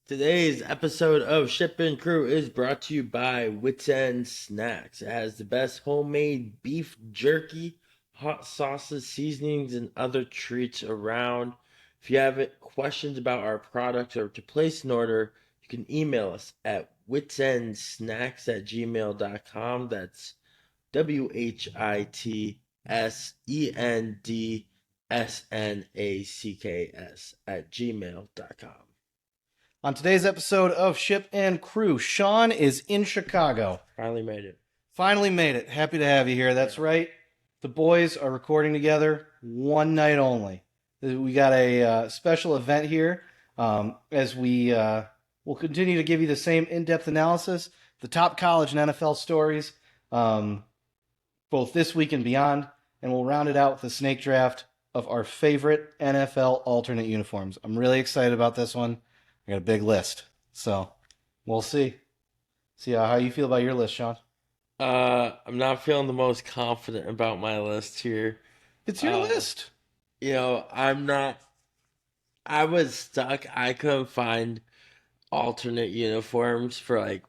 Today's episode of Ship and Crew is brought to you by Wits End Snacks. It has the best homemade beef jerky, hot sauces, seasonings, and other treats around. If you have questions about our product or to place an order, you can email us at witsendsnacks@gmail.com. That's WHITSENDSNACKS On today's episode of Ship and Crew, Sean is in Chicago. Finally made it. Finally made it. Happy to have you here. That's right. The boys are recording together one night only. We got a special event here as we will continue to give you the same in-depth analysis, the top college and NFL stories, both this week and beyond, and we'll round it out with a snake draft of our favorite NFL alternate uniforms. I'm really excited about this one. I got a big list, so we'll see. See how you feel about your list, Sean. I'm not feeling the most confident about my list here. It's your list. I'm not. I was stuck. I couldn't find alternate uniforms for like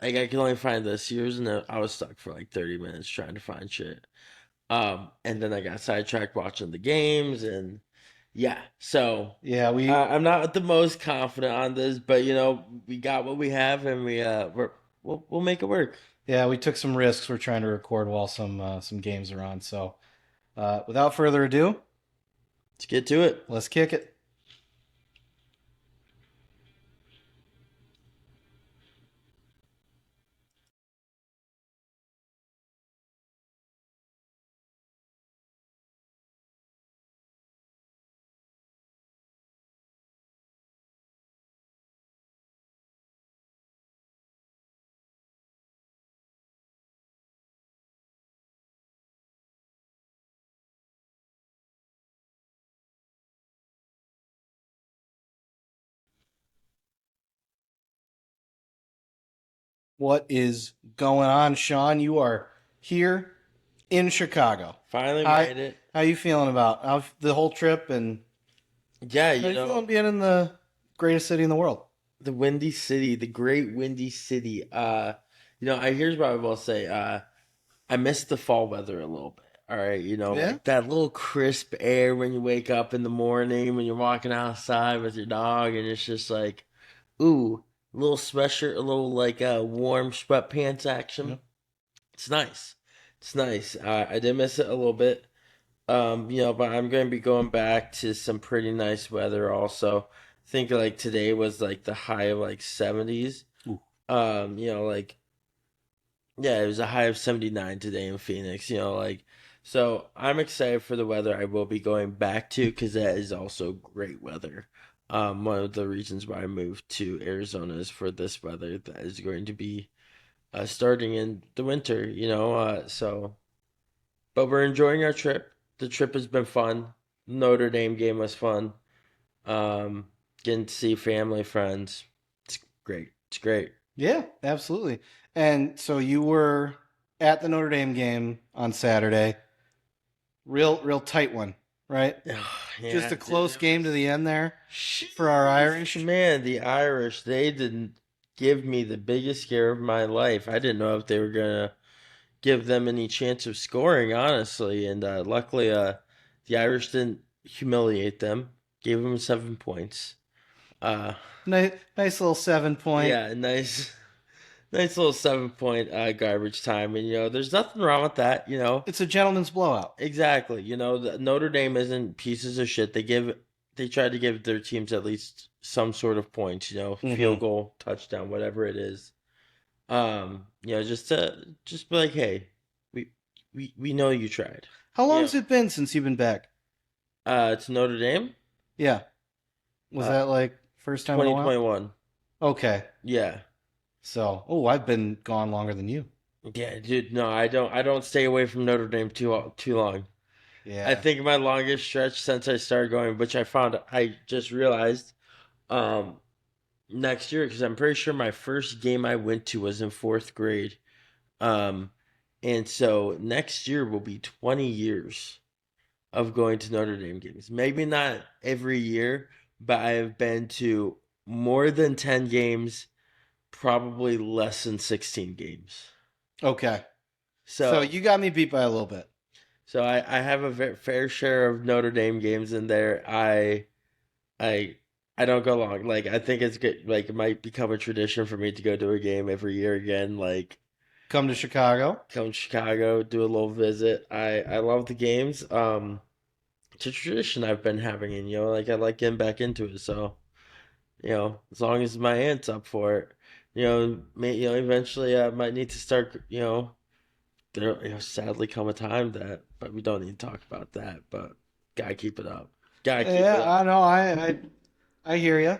I can only find this year's, and I was stuck for like 30 minutes trying to find shit. And then I got sidetracked watching the games, and yeah. So Yeah, I'm not the most confident on this, but we got what we have, and we'll make it work. we took some risks. We're trying to record while some games are on. So, without further ado, Let's get to it. let's kick it. What is going on, Sean? You are here in Chicago. Finally How made it. how you feeling about the whole trip, and Yeah, how you feeling being in the greatest city in the world? the Windy City, the great Windy City. Here's what I will say. I miss the fall weather a little bit. All right, Yeah. like that little crisp air when you wake up in the morning, when you're walking outside with your dog, and it's just like, ooh, a little sweatshirt, a little like warm sweatpants action. Yep. It's nice. It's nice. I did miss it a little bit. But I'm going to be going back to some pretty nice weather also. I think like today was like the high of like 70s. Ooh. Like yeah, it was a high of 79 today in Phoenix, so I'm excited for the weather I will be going back to because that is also great weather. One of the reasons why I moved to Arizona is for this weather that is going to be starting in the winter, but we're enjoying our trip. The trip has been fun. Notre Dame game was fun. Um, Getting to see family, friends. It's great. It's great. Yeah, absolutely. And so you were at the Notre Dame game on Saturday. Real tight one, right? Just Yeah, a close game to the end there for our Jeez, Irish. man, the Irish, they didn't give me the biggest scare of my life. I didn't know if they were gonna give them any chance of scoring, honestly. And luckily, the Irish didn't humiliate them. Gave them 7 points. Uh, Nice little 7 point. yeah, nice little 7 point garbage time. And there's nothing wrong with that. It's a gentleman's blowout. Exactly. The Notre Dame isn't pieces of shit. They try to give their teams at least some sort of points. Mm-hmm. Field goal, touchdown, whatever it is. Just be like, hey, we know you tried. How long Yeah. has it been since you've been back? To Notre Dame, Yeah. Was uh, that like first time in a while? 2021. Okay. Yeah, So, I've been gone longer than you. yeah, dude. No, I don't stay away from Notre Dame too long. I Yeah. think my longest stretch since I started going, which I just realized, um, next year because I'm pretty sure my first game I went to was in fourth grade. Um, and so next year will be 20 years of going to Notre Dame games. Maybe not every year, but I have been to more than 10 games, probably less than 16 games. Okay. So So you got me beat by a little bit. I have a fair share of Notre Dame games in there. I I don't go long. Like I think it's good. Like it might become a tradition for me to go to a game every year again. Like Come to Chicago. come to Chicago, do a little visit. I love the games. It's a tradition I've been having, and like I like getting back into it. So as long as my aunt's up for it, eventually I might need to start. There sadly come a time that, but we don't need to talk about that. But gotta keep it up. Gotta keep it Yeah, up. I know. I hear you.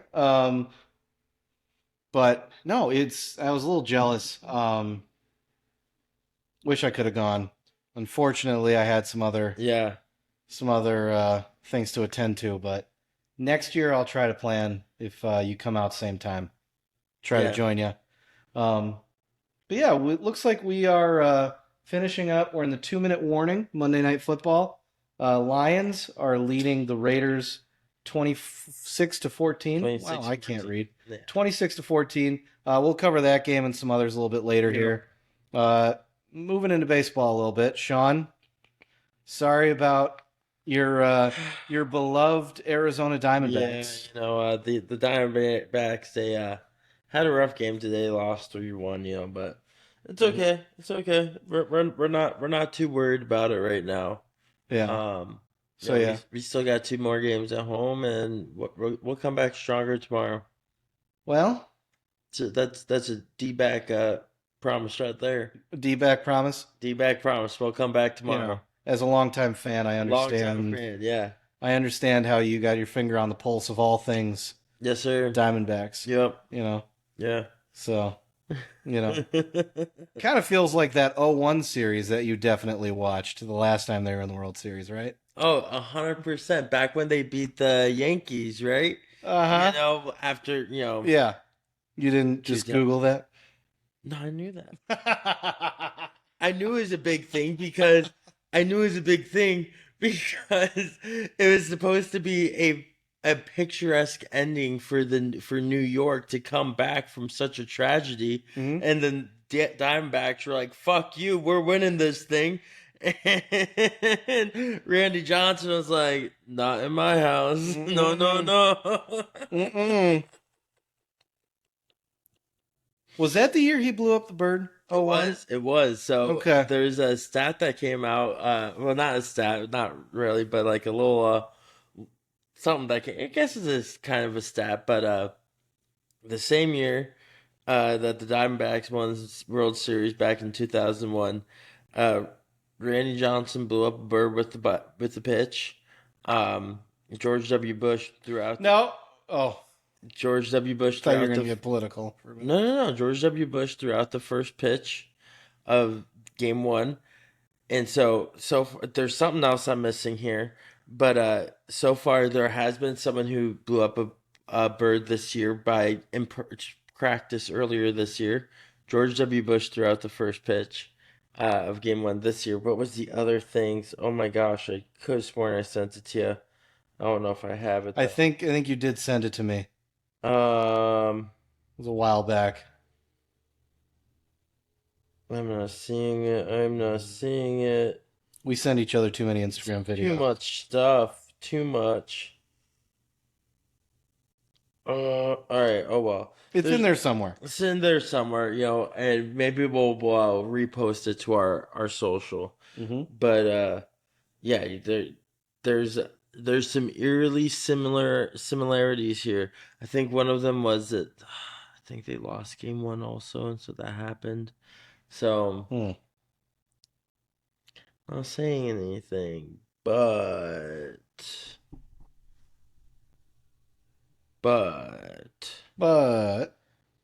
But no, I was a little jealous. Wish I could have gone. Unfortunately, I had Yeah, some other things to attend to. But next year, I'll try to plan if you come out same time. Try to yeah, join you. Um, but yeah, it looks like we are finishing up. We're in the 2 minute warning. Monday Night Football. Lions are leading the Raiders 26-14. Wow, 26, I can't 14. read. Yeah. 26-14. We'll cover that game and some others a little bit later Yeah. here. Uh, moving into baseball a little bit. Sean, sorry about your beloved Arizona Yeah, Diamondbacks. the Diamondbacks they had a rough game today, lost 3-1, but it's Mhm. okay. It's okay. We're not too worried about it right now. Yeah. Um, So we yeah. we still got two more games at home, and we'll come back stronger tomorrow. Well, So that's a D-back promise right there. D-back promise. D-back promise. We'll come back You know, tomorrow. as a longtime fan, Long time friend. Yeah. I understand how you got your finger on the pulse of all things Yes, sir. Diamondbacks. Yep. You know, Yeah. so kind of feels like that 0-1 series that you definitely watched the last time they were in the World Series, right? Oh, 100%. Back when they beat the Yankees, right? Uh huh. After, Yeah. You didn't two just thousand. Google that? No, I knew that. I knew it was a big thing because I knew it was a big thing because it was supposed to be a picturesque ending for New York to come back from such a tragedy, Hmm. and then Diamondbacks were like, "Fuck you, we're winning this thing." And Randy Johnson was like, "Not in my house. No, no, Mm-mm. no." Mm-mm. Was that the year he blew up the bird? It 0-1? was. It was. So Okay. there's a stat that came out. Well, not a stat, not really, but like a little something that I guess is kind of a stat. But the same year that the Diamondbacks won the World Series back in 2001, uh, Randy Johnson blew up a bird with the pitch. Um, George W. Bush threw out the No. Oh, George W. Bush thought threw you were out going to the get political for a minute. no. George W. Bush threw out the first pitch of Game One. And there's something else I'm missing here, but so far there has been someone who blew up a bird this year by practice earlier this year. George W. Bush threw out the first pitch of Game One this year. What was the other things? Oh my gosh, I could have sworn I sent it to you. I don't know if I have it I think you did send it to me. It though. was a while back. I'm not seeing it. I'm not seeing it. We send each other too many Instagram Too videos. much stuff. Too much. All right. Oh well. It's in There's there somewhere. it's in there somewhere, and maybe we'll repost it to our social. Hmm. But yeah, there's there's some eerily similarities here. I think one of them was that I think they lost game one also, and so that happened. So Hmm. I'm not saying anything, but. But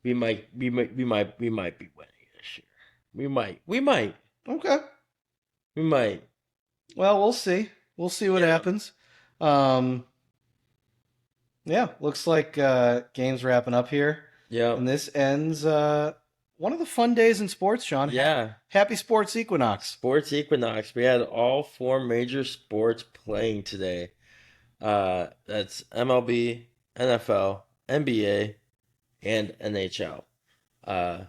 We might be winning this year. We might, okay. we might. Well, we'll see. We'll see what Yeah, happens. Um, yeah, looks like games wrapping up here, yeah, and this ends one of the fun days in sports. Sean, yeah. happy sports equinox. Sports Equinox. We had all four major sports playing today. That's MLB, NFL, NBA, and NHL. Uh,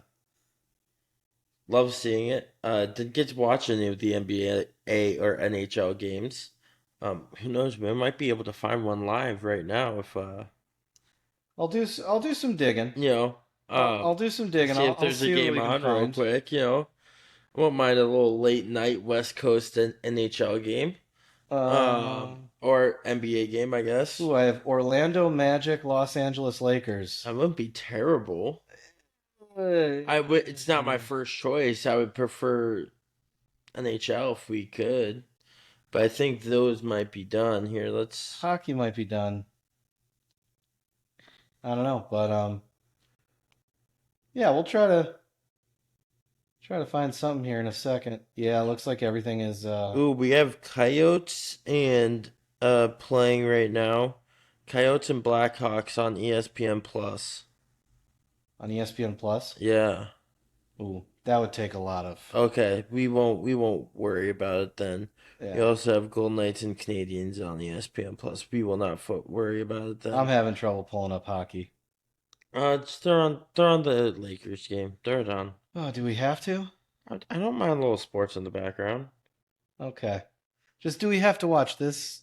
love seeing it. Didn't get to watch any of the NBA or NHL games. Who knows? We might be able to find one live right now if I'll do some digging. you know, I'll do some digging. see if I'll there's a see what game we can on real find. quick. I won't mind a little late night West Coast NHL game. Uh, Or NBA game, I guess. ooh, I have Orlando Magic, Los Angeles Lakers. That wouldn't be terrible. Uh, I would. It's not my first choice. I would prefer NHL if we could, but I think those might be done here. Let's. Hockey might be done. I don't know, but yeah, we'll try to find something here in a second. Yeah, looks like everything is Ooh, we have Coyotes and playing right now. Coyotes and Blackhawks on ESPN Plus. on ESPN Plus. Yeah. Ooh, that would take a lot of. Okay. We won't worry about it then. We Yeah, also have Golden Knights and Canadians on ESPN Plus. We will not worry about it I'm then. having trouble pulling up hockey. Just throw on the Lakers game. Throw it on. Oh, do we have to? I don't mind a little sports in the background. Okay. Just do we have to watch this?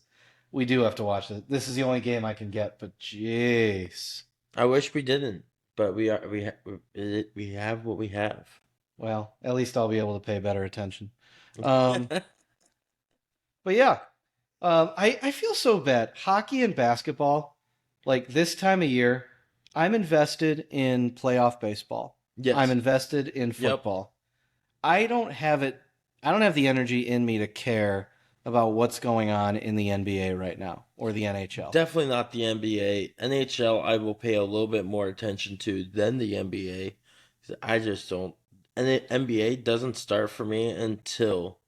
We do have to watch it. This is the only game I can get, but jeez. I wish we didn't, but we have what we have. Well, at least I'll be able to pay better attention. Um, but yeah, I feel so bad. Hockey and basketball, like this time of year, I'm invested in playoff baseball. I'm Yes. invested in Yep. football. I don't have it. I don't have the energy in me to care about what's going on in the NBA right now or the NHL. Definitely not the NBA. NHL, I will pay a little bit more attention to than the NBA. 'Cause I just don't. And the NBA doesn't start for me until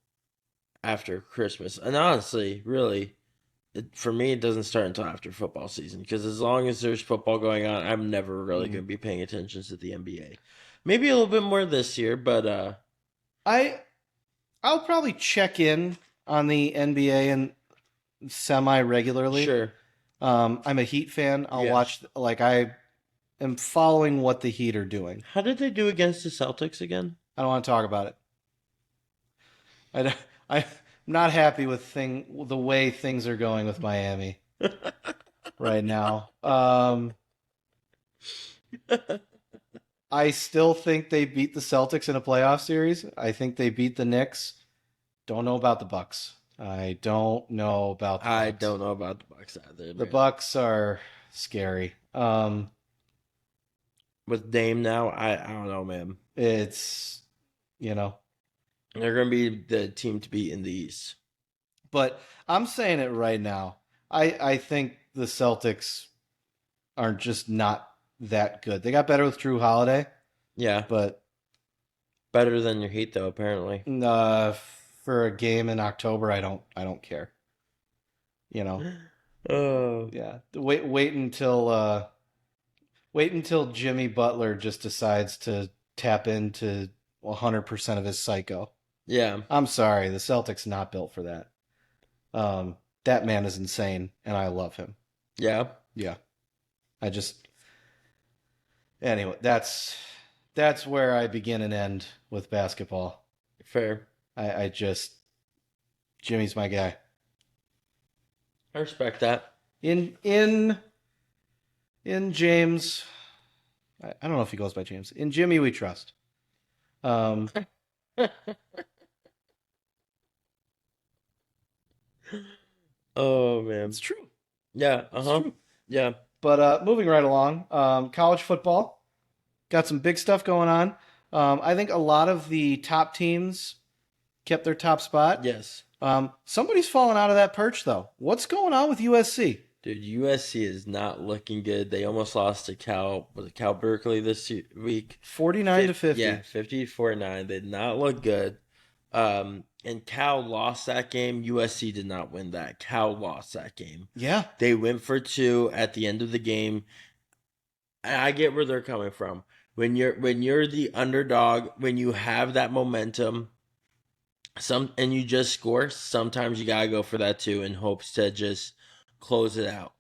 after Christmas. And honestly, really, for me, it doesn't start until after football season. Because as long as there's football going on, I'm never really Mhm. going to be paying attention to the NBA. Maybe a little bit more this year, but I I'll probably check in on the NBA and semi regularly. sure. I'm a Heat fan. I'll Yeah. watch like I am following what the Heat are doing. How did they do against the Celtics again? I don't want to talk about it. I I'm not happy with the way things are going with Miami right now. I still think they beat the Celtics in a playoff series. I think they beat the Knicks. Don't know about the Bucks. I don't know about the I Bucks. don't know about the Bucks either, The man. Bucks are scary. With Dame now, I don't know, man. It's you know, They're gonna be the team to beat in the East. but I'm saying it right now. I think the Celtics are just not that good. They got better with Drew Holiday, Yeah, but better than your Heat though, apparently. for a game in October, I don't care. You know, Oh, yeah. Wait until Jimmy Butler just decides to tap into 100% of his psycho. yeah, I'm sorry, the Celtics not built for that. That man is insane, and I love him. yeah. Yeah, I just anyway. That's where I begin and end with basketball. Fair. I just Jimmy's my guy. I respect that. In in in James, I don't know if he goes by James. In Jimmy, we trust. Um, Oh man. it's true. Yeah. It's Uh-huh. true. Yeah. But moving right along, college football got some big stuff going on. I think a lot of the top teams kept their top spot. Yes. Somebody's fallen out of that perch, though. What's going on with USC? Dude, USC is not looking good. They almost lost to Cal Berkeley this week. 49 to 50. Yeah, 50-49. They did not look good. And Cal lost that game. USC did not win that. Cal lost that game. Yeah. They went for two at the end of the game. And I get where they're coming from. When you're the underdog, when you have that momentum, and you just score, sometimes you gotta go for that too in hopes to just close it out.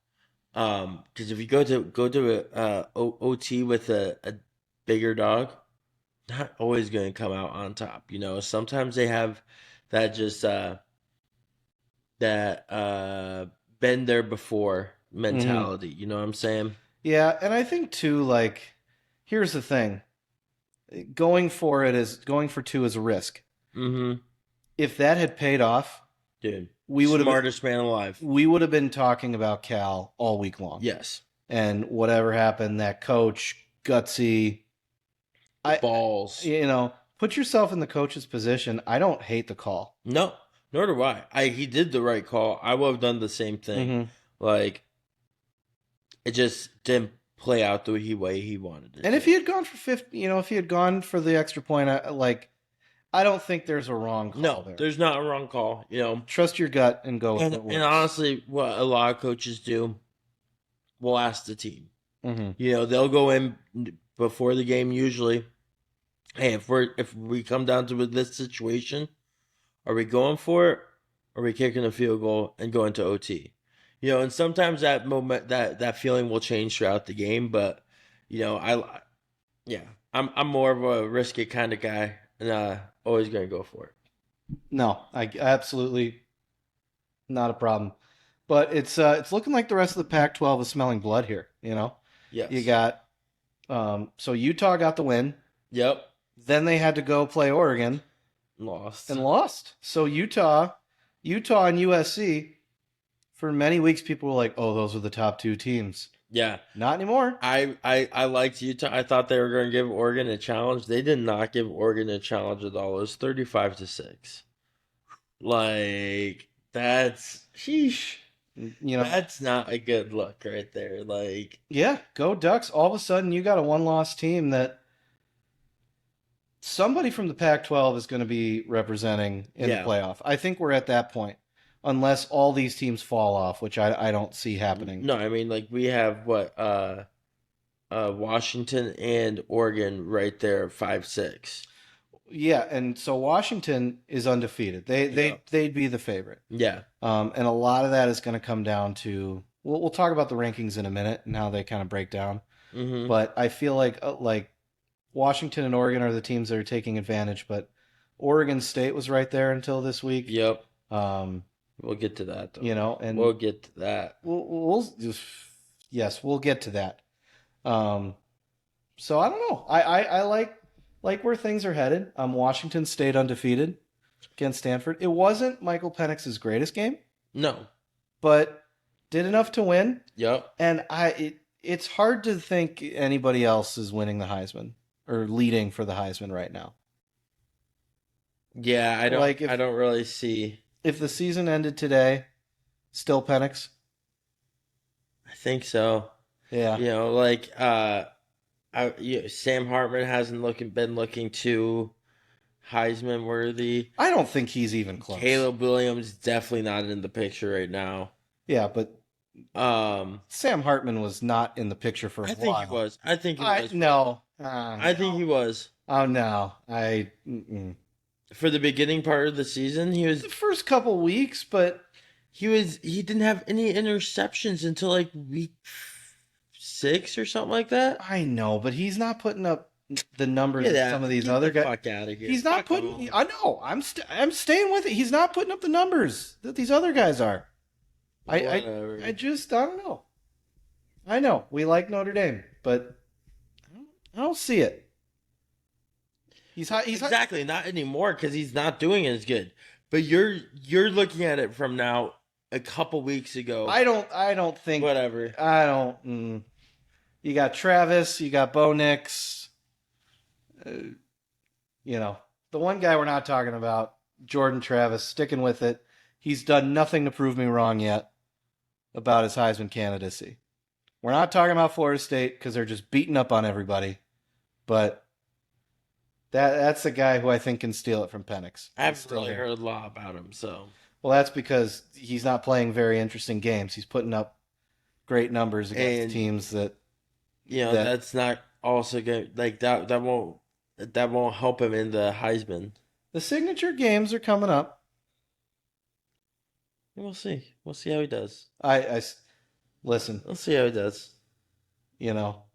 Because if you go to OT with a bigger dog, not always going to come out on top. Sometimes they have that just that been there before Hmm. mentality. You know what I'm saying? Yeah, and I think too, like, here's the thing: going for two is a risk. Mm-hmm. If that had paid off, Dude, we would have smartest man alive. we would have been talking about Cal all week long. Yes, And whatever happened, that coach, gutsy. I, balls. put yourself in the coach's position. I don't hate the call. No, nor do I. He did the right call. I would have done the same thing. Hmm. Like it just didn't play out the way he wanted it And if to. he had gone for 50, if he had gone for the extra point, I don't think there's a wrong call No, there. there's not a wrong call. Trust your gut and go with And what and works. honestly, what a lot of coaches do, will ask the team. Hmm. They'll go in before the game usually. Hey, if we come down to this situation, are we going for it? Or are we kicking a field goal and going to OT? And sometimes that moment that feeling will change throughout the game, but I yeah, I'm more of a risk it kind of guy, and always gonna go for it. No, I absolutely not a problem. But it's looking like the rest of the Pac-12 is smelling blood here. You Yes. got so Utah got the win. Yep. Then they had to go play Oregon Lost. and lost. So Utah and USC for many weeks people were like, "Oh, those are the top two teams." Yeah. Not anymore. I liked Utah. I thought they were going to give Oregon a challenge. They did not give Oregon a challenge at all. It was 35-6. Like that's sheesh. You know, That's not a good look right there. Like yeah, go Ducks. All of a sudden you got a one-loss team that somebody from the Pac-12 is going to be representing in the yeah. playoff. I think we're at that point, unless all these teams fall off, which I don't see happening. No, I mean like we have what Washington and Oregon right there 5-6. Yeah, and so Washington is undefeated. They Yeah. they they'd be the favorite. Yeah. And a lot of that is going to come down to we'll talk about the rankings in a minute and how they kind of break down. Mhm. But I feel like Washington and Oregon are the teams that are taking advantage. But Oregon State was right there until this week. Yep. Um, We'll get to that though. and We'll get to that. we'll yes, we'll get to that. Um, so I don't know. I like where things are headed. Washington State undefeated against Stanford. It wasn't Michael Penix's greatest game, No. but did enough to win. Yep. And it's hard to think anybody else is winning the Heisman or leading for the Heisman right now. Yeah, I don't Like I don't really see. if the season ended today, still Penix. I think so. Yeah. Like Sam Hartman hasn't been looking too Heisman worthy. I don't think he's even close. Caleb Williams definitely not in the picture right now. Yeah, but Um, Sam Hartman was not in the picture for a I think he while. was. I think he I was. no. I think he was Oh no. for the beginning part of the season. He was. The first couple weeks, but He was. He didn't have any interceptions until like week 6 or something like that. I know, but he's not putting up the numbers Get that some of these Get other the guys. fuck out of here. He's not Fuck putting. off. I know. I'm staying with it. He's not putting up the numbers that these other guys are. Whatever. I just I don't know. I know we like Notre Dame, but I don't see it. He's high. He's high. Exactly, not anymore because he's not doing it as good. But you're looking at it from now a couple weeks ago. I don't think. Whatever. I don't. You got Travis. You got Bo Nix. The one guy we're not talking about, Jordan Travis, sticking with it. He's done nothing to prove me wrong yet about his Heisman candidacy. We're not talking about Florida State because they're just beating up on everybody, but that's the guy who I think can steal it from Penix. I He's haven't still really here. heard a lot about him, so Well, that's because he's not playing very interesting games. He's putting up great numbers against And teams that that's not also good. Like that won't help him in the Heisman. the signature games are coming up. We'll see. We'll see how he does. Listen, We'll see how he does.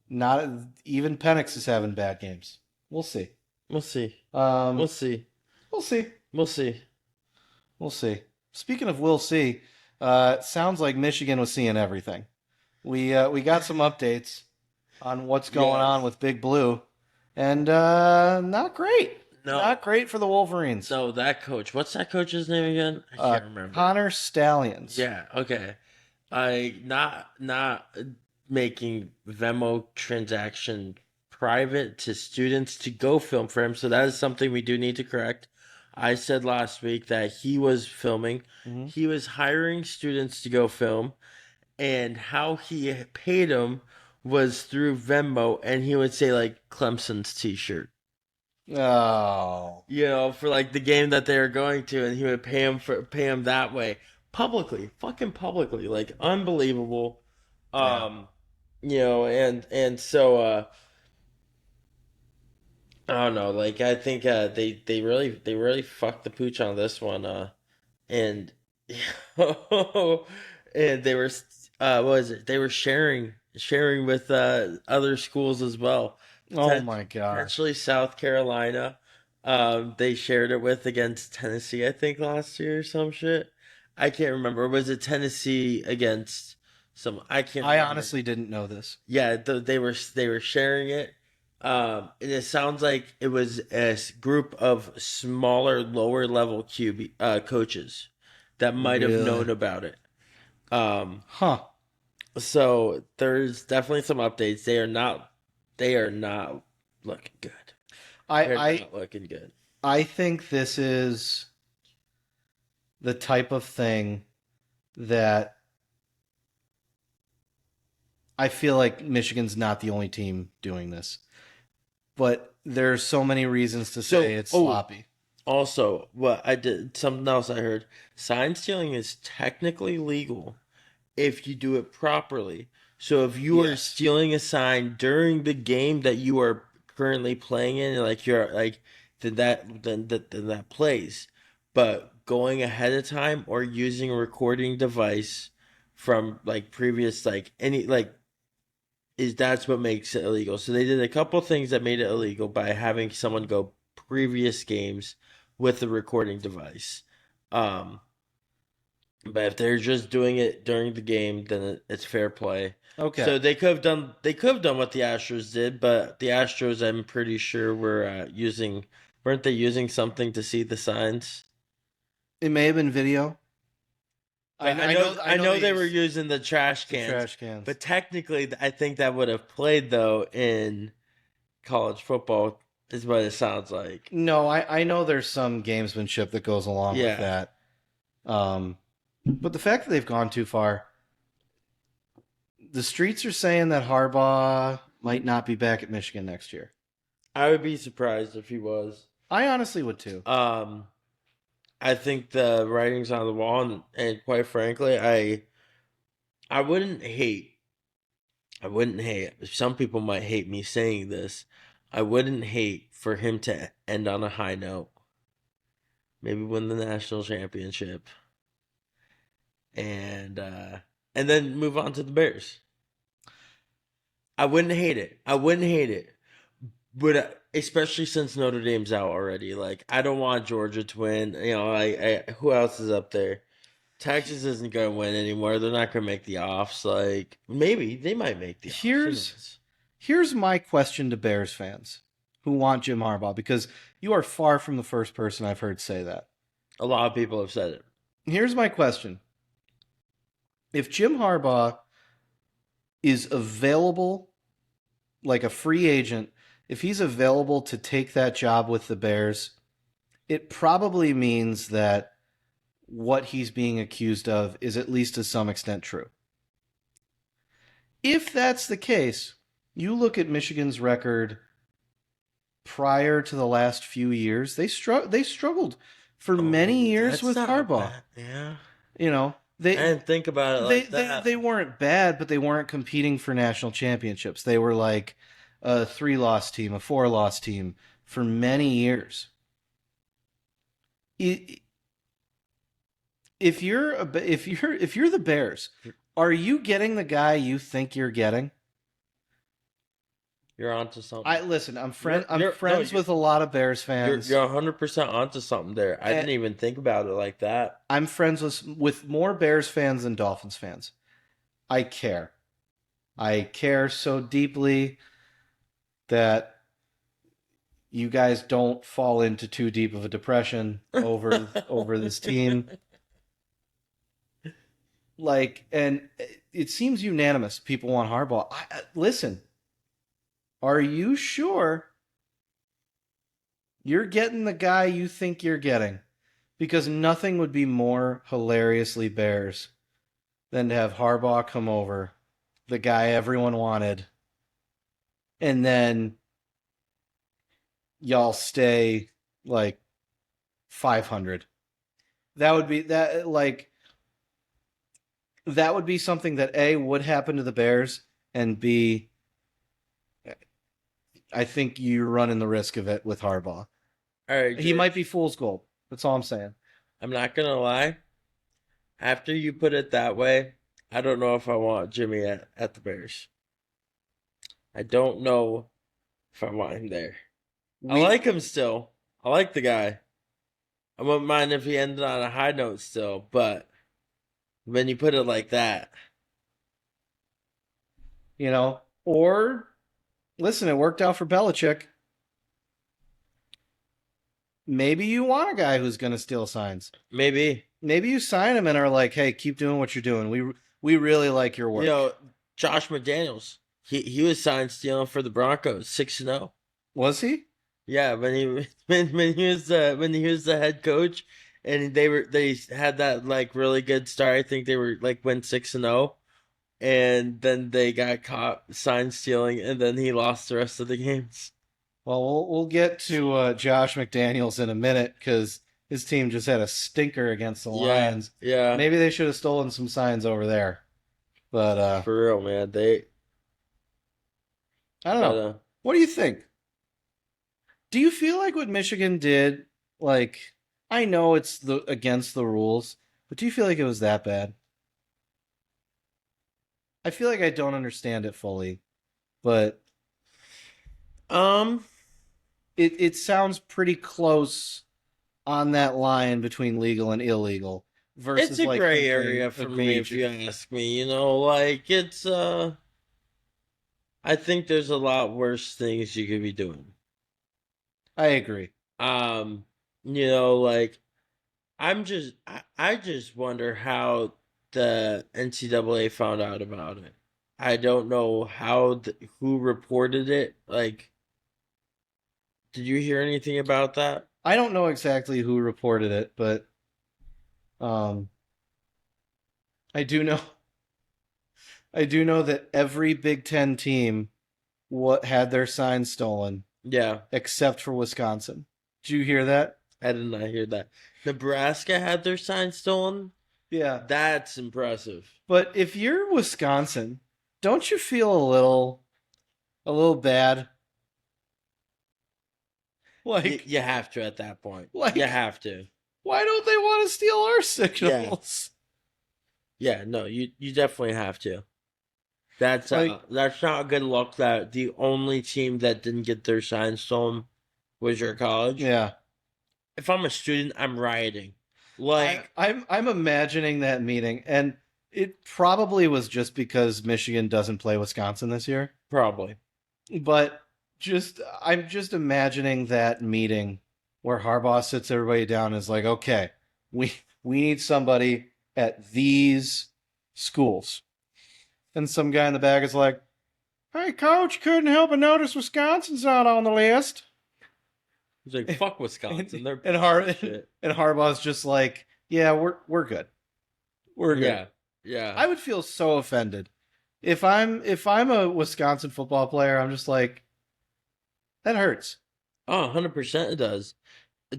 not even Penix is having bad games. We'll see. We'll see. Um, We'll see. we'll see. We'll see. We'll see. Speaking of we'll see, sounds like Michigan was seeing everything. We got some updates on what's going on with Big Blue, and not great. No. Not great for the Wolverines. No, that coach. What's that coach's name again? I can't remember. Connor Stallions. Yeah. Okay. I not making Venmo transaction private to students to go film for him. So that is something we do need to correct. I said last week that he was filming. Mhm. He was hiring students to go film, and how he paid them was through Venmo, and he would say like Clemson's T-shirt, Oh. for like the game that they were going to, and he would pay him that way publicly, fucking publicly, like unbelievable. Yeah. And so I don't know, like I think they really fucked the pooch on this one, and and they were what was it? They were sharing with other schools as well. Oh my gosh. Potentially South Carolina. They shared it with against Tennessee, I think last year or some shit. I can't remember. Was it Tennessee against some? I can't. I remember. honestly didn't know this. Yeah, they were sharing it. And it sounds like it was a group of smaller, lower level coaches that might have Really? known about it. Huh. So there's definitely some updates. They are not looking good. They're not looking good. I think this is the type of thing that I feel like Michigan's not the only team doing this. But there's so many reasons to say it's sloppy. Also, something else I heard. Sign stealing is technically legal if you do it properly. So if you are stealing a sign during the game that you are currently playing in, like you're like then that plays. But going ahead of time or using a recording device from like previous that's what makes it illegal. So they did a couple things that made it illegal by having someone go previous games with the recording device. But if they're just doing it during the game, then it's fair play. Okay. So they could have done what the Astros did, but the Astros, I'm pretty sure, weren't they using something to see the signs? It may have been video. I know they were using the trash cans. But technically, I think that would have played though in college football. Is what it sounds like. No, I know there's some gamesmanship that goes along with that. But the fact that they've gone too far, the streets are saying that Harbaugh might not be back at Michigan next year. I would be surprised if he was. I honestly would too. I think the writing's on the wall, and quite frankly, I wouldn't hate. Some people might hate me saying this. I wouldn't hate for him to end on a high note. Maybe win the national championship, and then move on to the Bears. I wouldn't hate it. But especially since Notre Dame's out already, like I don't want Georgia to win. Who else is up there? Texas isn't going to win anymore. They're not going to make the offs. Like maybe they might make the offs. Here's my question to Bears fans who want Jim Harbaugh, because you are far from the first person I've heard say that. A lot of people have said it. Here's my question: if Jim Harbaugh is available, like a free agent, if he's available to take that job with the Bears, it probably means that what he's being accused of is at least to some extent true. If that's the case, you look at Michigan's record prior to the last few years, they struggled for many years with Harbaugh. Yeah. I didn't think about it like that. They weren't bad, but they weren't competing for national championships. They were like a 3-loss team, a 4-loss team for many years. If you're the Bears, Are you getting the guy you think you're getting? You're onto something. I listen. I'm You're no, friends with a lot of Bears fans. you're 100% onto something there. I And didn't even think about it like that. I'm friends with more Bears fans than Dolphins fans. I care. I care so deeply that you guys don't fall into too deep of a depression over this team. Like, and it seems unanimous. People want Harbaugh. Listen, are you sure you're getting the guy you think you're getting? Because nothing would be more hilariously Bears than to have Harbaugh come over, the guy everyone wanted, and then y'all stay like 500. That would be that would be something that A would happen to the Bears, and B, I think you're running the risk of it with Harbaugh. All right, He might be George, fool's gold. That's all I'm saying. I'm not gonna lie. After you put it that way, I don't know if I want Jimmy at the Bears. I don't know if I want him there. I We, like him still. I like the guy. I wouldn't mind if he ended on a high note still, but when you put it like that, or listen, it worked out for Belichick. Maybe you want a guy who's going to steal signs. maybe. Maybe you sign him and are like, "Hey, keep doing what you're doing. We really like your work." You know, Josh McDaniels. He was signed stealing for the Broncos, 6-0. Was he? Yeah, when he when he was the head coach, and they had that like really good start. I think they were like went 6-0, and then they got caught sign stealing, and then he lost the rest of the games. Well, we'll get to Josh McDaniels in a minute because his team just had a stinker against the Yeah, Lions. yeah, Maybe they should have stolen some signs over there. But for real, man. They I don't but know. What do you think? Do you feel like what Michigan did, like I know it's the against the rules, but do you feel like it was that bad? I feel like I don't understand it fully, but um, it sounds pretty close on that line between legal and illegal it's versus a like gray something area for me if you egregious. ask me. You know, like it's I think there's a lot worse things you could be doing. I agree. Um, you know, like I just wonder how the NCAA found out about it. I don't know who reported it. Like, did you hear anything about that? I don't know exactly who reported it, but um, I do know I do know that every Big Ten team what had their signs stolen Yeah, except for Wisconsin. Did you hear that? I did not hear that. Nebraska had their sign stolen. Yeah. That's impressive. But if you're Wisconsin, don't you feel a little bad? Like You have to at that point. You like have to. why don't they want to steal our Yeah, signals? yeah. No, you definitely have to. Like That's not a good look. That the only team that didn't get their sign stolen was your college. yeah. If I'm a student, I'm rioting. Like I'm imagining that meeting, and it probably was just because Michigan doesn't play Wisconsin this year. probably. But I'm just imagining that meeting where Harbaugh sits everybody down and is like, okay, we we need somebody at these schools. And some guy in the back is like, "Hey, coach, couldn't help but notice Wisconsin's not on the list." He's like, fuck Wisconsin. They're And shit. and Harbaugh's just like, "Yeah, we're good. We're good." Yeah, yeah. I would feel so offended if I'm a Wisconsin football player. I'm just like, that hurts. Oh, 100% it does.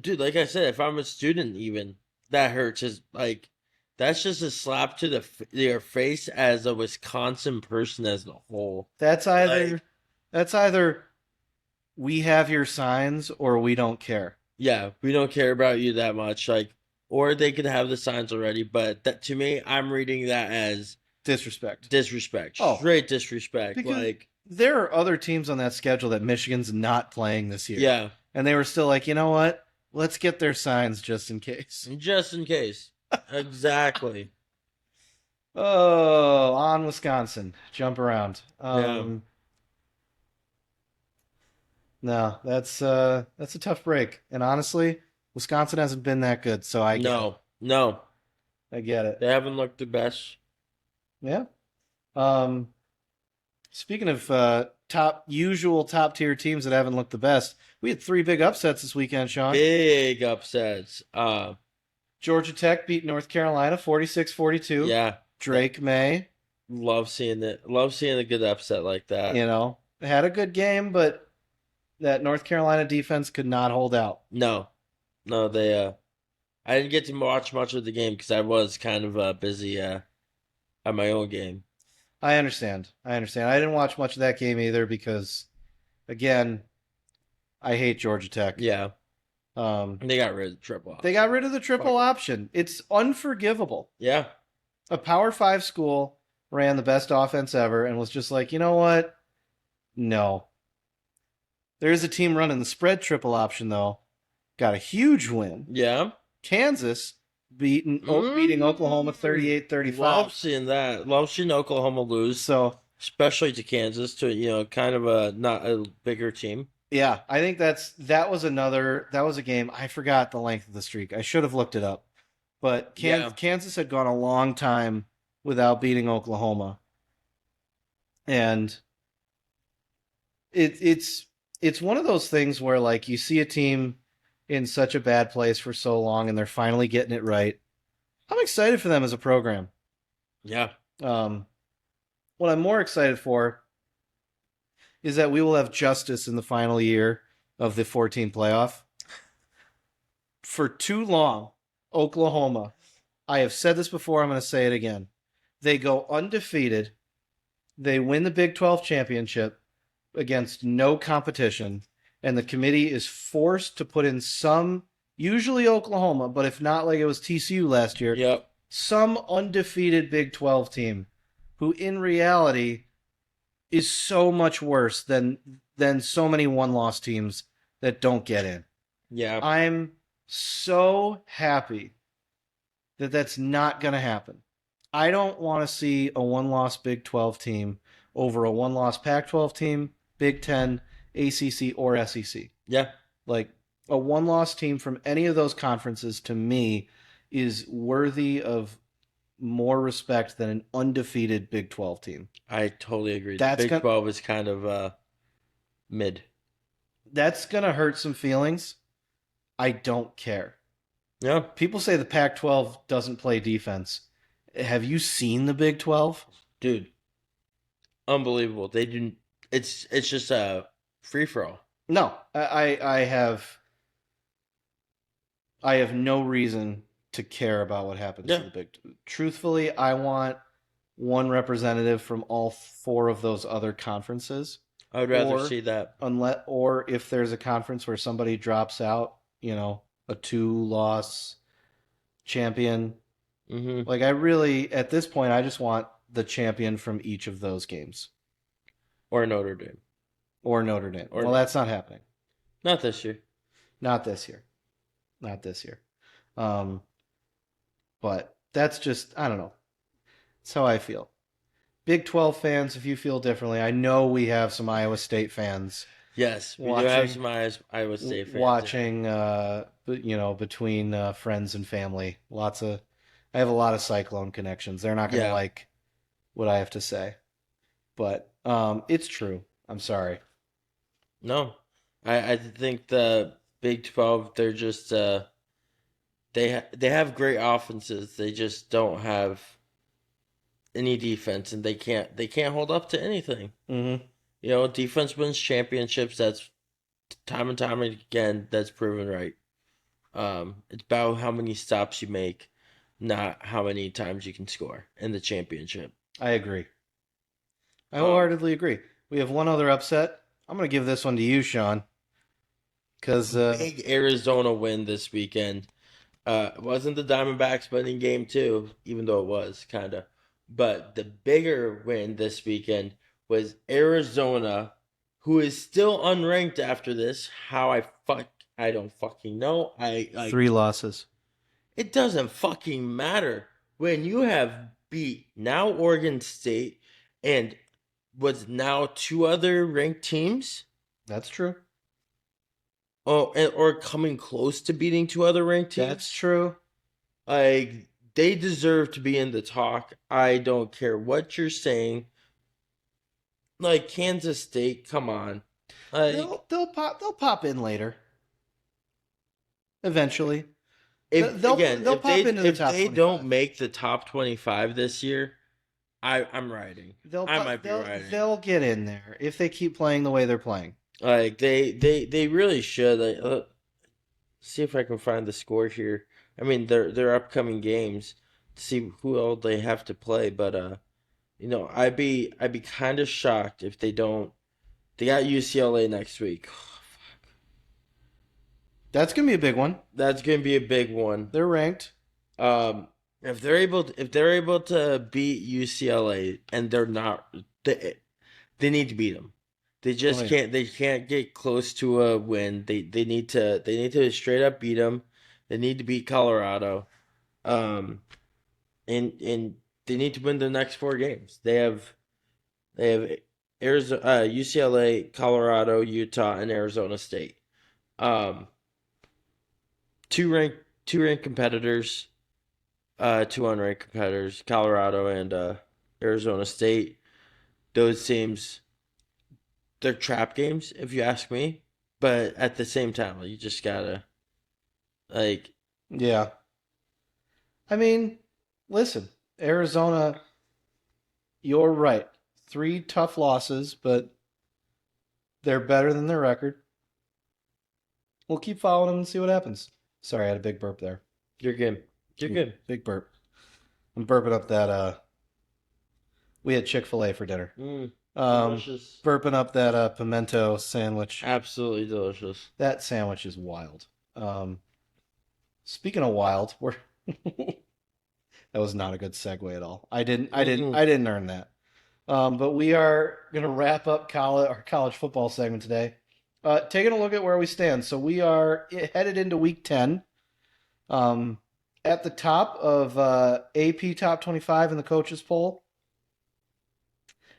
Dude, like I said, if I'm a student, even that hurts. Is like that's just a slap to their face as a Wisconsin person as a whole. That's Like, either we have your signs or we don't care. yeah, we don't care about you that much. Like, or they could have the signs already, but that to me, I'm reading that as Disrespect. Disrespect. Oh, Straight disrespect. because Like, there are other teams on that schedule that Michigan's not playing this year. yeah, And they were still like, you know what? Let's get their signs just in case. just in case. Exactly. Oh, on Wisconsin. Jump around. Yeah. No, that's a tough break. And honestly, Wisconsin hasn't been that good, so I get it. No. No. I get it. They haven't looked the best. Yeah. Um, Speaking of top tier teams that haven't looked the best, we had three big upsets this weekend, Sean. Big upsets. Georgia Tech beat North Carolina 46-42. Yeah. Drake May, Love seeing it. Love seeing a good upset like that. had a good game, but that North Carolina defense could not hold out. No. No, they I didn't get to watch much of the game because I was kind of busy at my own game. I understand. I didn't watch much of that game either because, again, I hate Georgia Tech. Yeah. Um, They got rid of the triple they got rid of the triple option. It's unforgivable. Yeah. A Power 5 school ran the best offense ever and was just like, you know what? No. There is a team running the spread triple option, though. Got a huge win. Yeah. Kansas beating Oklahoma 38-35. Love seeing that. Love seeing Oklahoma lose. So, especially to Kansas, to kind of a not a bigger team. yeah, I think that was a game. I forgot the length of the streak. I should have looked it up. But Kansas had gone a long time without beating Oklahoma. And it's one of those things where like you see a team in such a bad place for so long and they're finally getting it right. I'm excited for them as a program. Yeah. What I'm more excited for is that we will have justice in the final year of the 14 playoff. For too long, Oklahoma, I have said this before, I'm going to say it again. They go undefeated. They win the Big 12 championship against no competition, and the committee is forced to put in some, usually Oklahoma, but if not like it was TCU last year, Yep. some undefeated Big 12 team who in reality is so much worse than so many one-loss teams that don't get in. Yeah. I'm so happy that that's not going to happen. I don't want to see a one-loss Big 12 team over a one-loss Pac-12 team, Big 10, ACC, or SEC. Yeah. Like a one-loss team from any of those conferences to me is worthy of more respect than an undefeated Big 12 team. I totally agree. That's the Big 12 is kind of mid. That's going to hurt some feelings. I don't care. Yeah. People say the Pac-12 doesn't play defense. Have you seen the Big 12? Dude. Unbelievable. They didn't it's just a free for all. No. I have no reason to care about what happens to the Big 12. Truthfully, I want one representative from all four of those other conferences. I would rather see that. Or if there's a conference where somebody drops out, a 2-loss champion. Mm-hmm. Like I really, at this point, I just want the champion from each of those games. Or Notre Dame. Well, that's not happening. Not this year. Not this year. But that's just, I don't know. That's how I feel. Big 12 fans, if you feel differently, I know we have some Iowa State fans. Yes, we do have some Iowa State fans. Watching, between friends and family. I have a lot of Cyclone connections. They're not going to like what I have to say. But it's true. I'm sorry. No, I think the Big 12, they're just they have great offenses. They just don't have any defense, and they can't hold up to anything. Mm-hmm. Defense wins championships. That's time and time again. That's proven right. It's about how many stops you make, not how many times you can score in the championship. I agree. I wholeheartedly agree. We have one other upset. I'm going to give this one to you, Sean. Because big Arizona win this weekend. It wasn't the Diamondbacks winning game 2, even though it was kind of. But the bigger win this weekend was Arizona, who is still unranked after this. I don't fucking know. I like 3 losses. it doesn't fucking matter when you have beat now Oregon State and was now two other ranked teams. That's true. Oh, or coming close to beating two other ranked teams. That's true. Like they deserve to be in the talk. I don't care what you're saying. Like Kansas State, come on. Like They'll pop in later. Eventually. They'll if pop into the if top they 25. don't make the top 25 this year, I'm riding. I might be riding. They'll get in there if they keep playing the way they're playing. Like they really should. Like, see if I can find the score here. I mean, their upcoming games to see who else they have to play. But I'd be kind of shocked if they don't. They got UCLA next week. That's gonna be a big one. That's gonna be a big one. They're ranked. If they're able to beat UCLA and they're not, they need to beat them. They just Oh, yeah. can't. They can't get close to a win. They need to straight up beat them. They need to beat Colorado. And they need to win the next four games. They have Arizona, UCLA, Colorado, Utah, and Arizona State. Um, two ranked competitors, two unranked competitors, Colorado and Arizona State. Those teams, they're trap games, if you ask me. But at the same time, you just gotta like, Yeah. I mean, listen, Arizona, you're right. 3 tough losses, but they're better than their record. We'll keep following them and see what happens. Sorry, I had a big burp there. you're good. You're good. Big burp. I'm burping up that we had Chick-fil-A for dinner. Delicious. Burping up that pimento sandwich. Absolutely delicious. That sandwich is wild. Speaking of wild, we're that was not a good segue at all. I didn't earn that. But we are gonna wrap up our college football segment today. Taking a look at where we stand. So we are headed into week 10. At the top of AP top 25 in the coaches poll.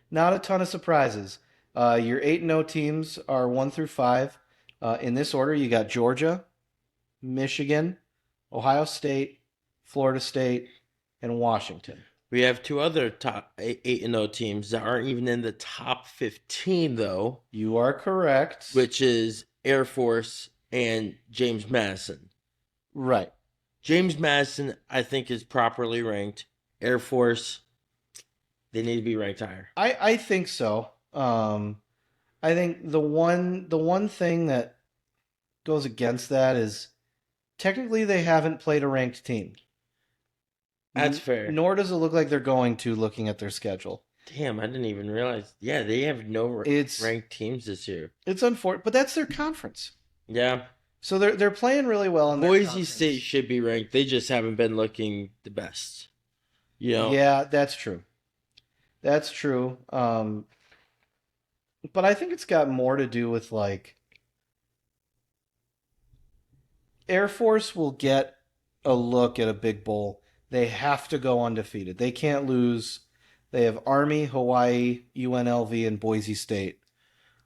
Not a ton of surprises. Your 8-0 teams are 1 through 5. In this order, you got Georgia, Michigan, Ohio State, Florida State, and Washington. We have two other top 8-0 teams that aren't even in the top 15 though, You are correct. which is Air Force and James Madison. Right. James Madison, I think, is properly ranked. Air Force, they need to be ranked higher. I think so. I think the one thing that goes against that is technically they haven't played a ranked team. That's fair. Nor does it look like they're going to, looking at their schedule. Damn, I didn't even realize. Yeah, they have no ranked teams this year. It's unfortunate, but that's their conference. Yeah. So they're playing really well in their Boise conference. State should be ranked. They just haven't been looking the best. Yeah, that's true. That's true. But I think it's got more to do with like Air Force will get a look at a big bowl. They have to go undefeated. They can't lose. They have Army, Hawaii, UNLV, and Boise State.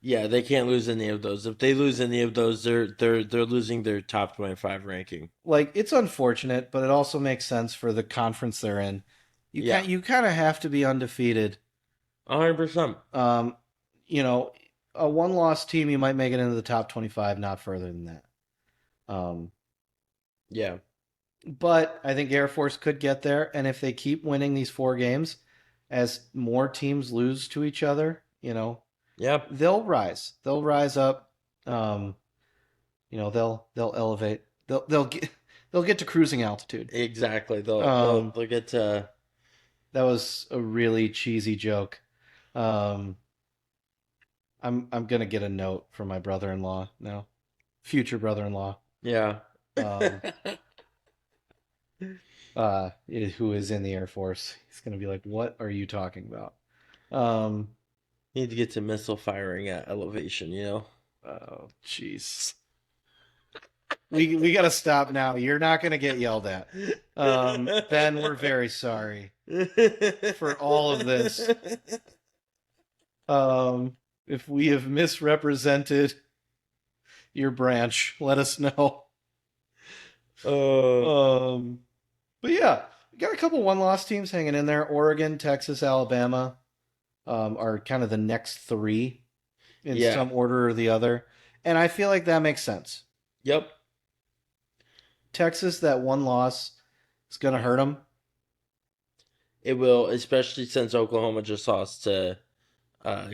Yeah, they can't lose any of those. If they lose any of those, they're losing their top 25 ranking. Like, it's unfortunate, but it also makes sense for the conference they're in. You kind of have to be undefeated. 100%. A one-loss team, you might make it into the top 25, not further than that. Yeah. But I think Air Force could get there, and if they keep winning these 4 games, as more teams lose to each other, Yep. they'll rise. They'll rise up. They'll elevate. They'll get to cruising altitude. Exactly. They'll get to. That was a really cheesy joke. I'm gonna get a note from my brother-in-law now, future brother-in-law. Yeah. who is in the Air Force. He's going to be like, "What are you talking about?" Um, Need to get to missile firing at elevation, oh, jeez. We got to stop now. You're not going to get yelled at. Ben, we're very sorry for all of this. If we have misrepresented your branch, let us know. Uh, But yeah, we got a couple one-loss teams hanging in there. Oregon, Texas, Alabama are kind of the next three in yeah. some order or the other, and I feel like that makes sense. Yep. Texas, that one loss is going to hurt them. It will, especially since Oklahoma just lost to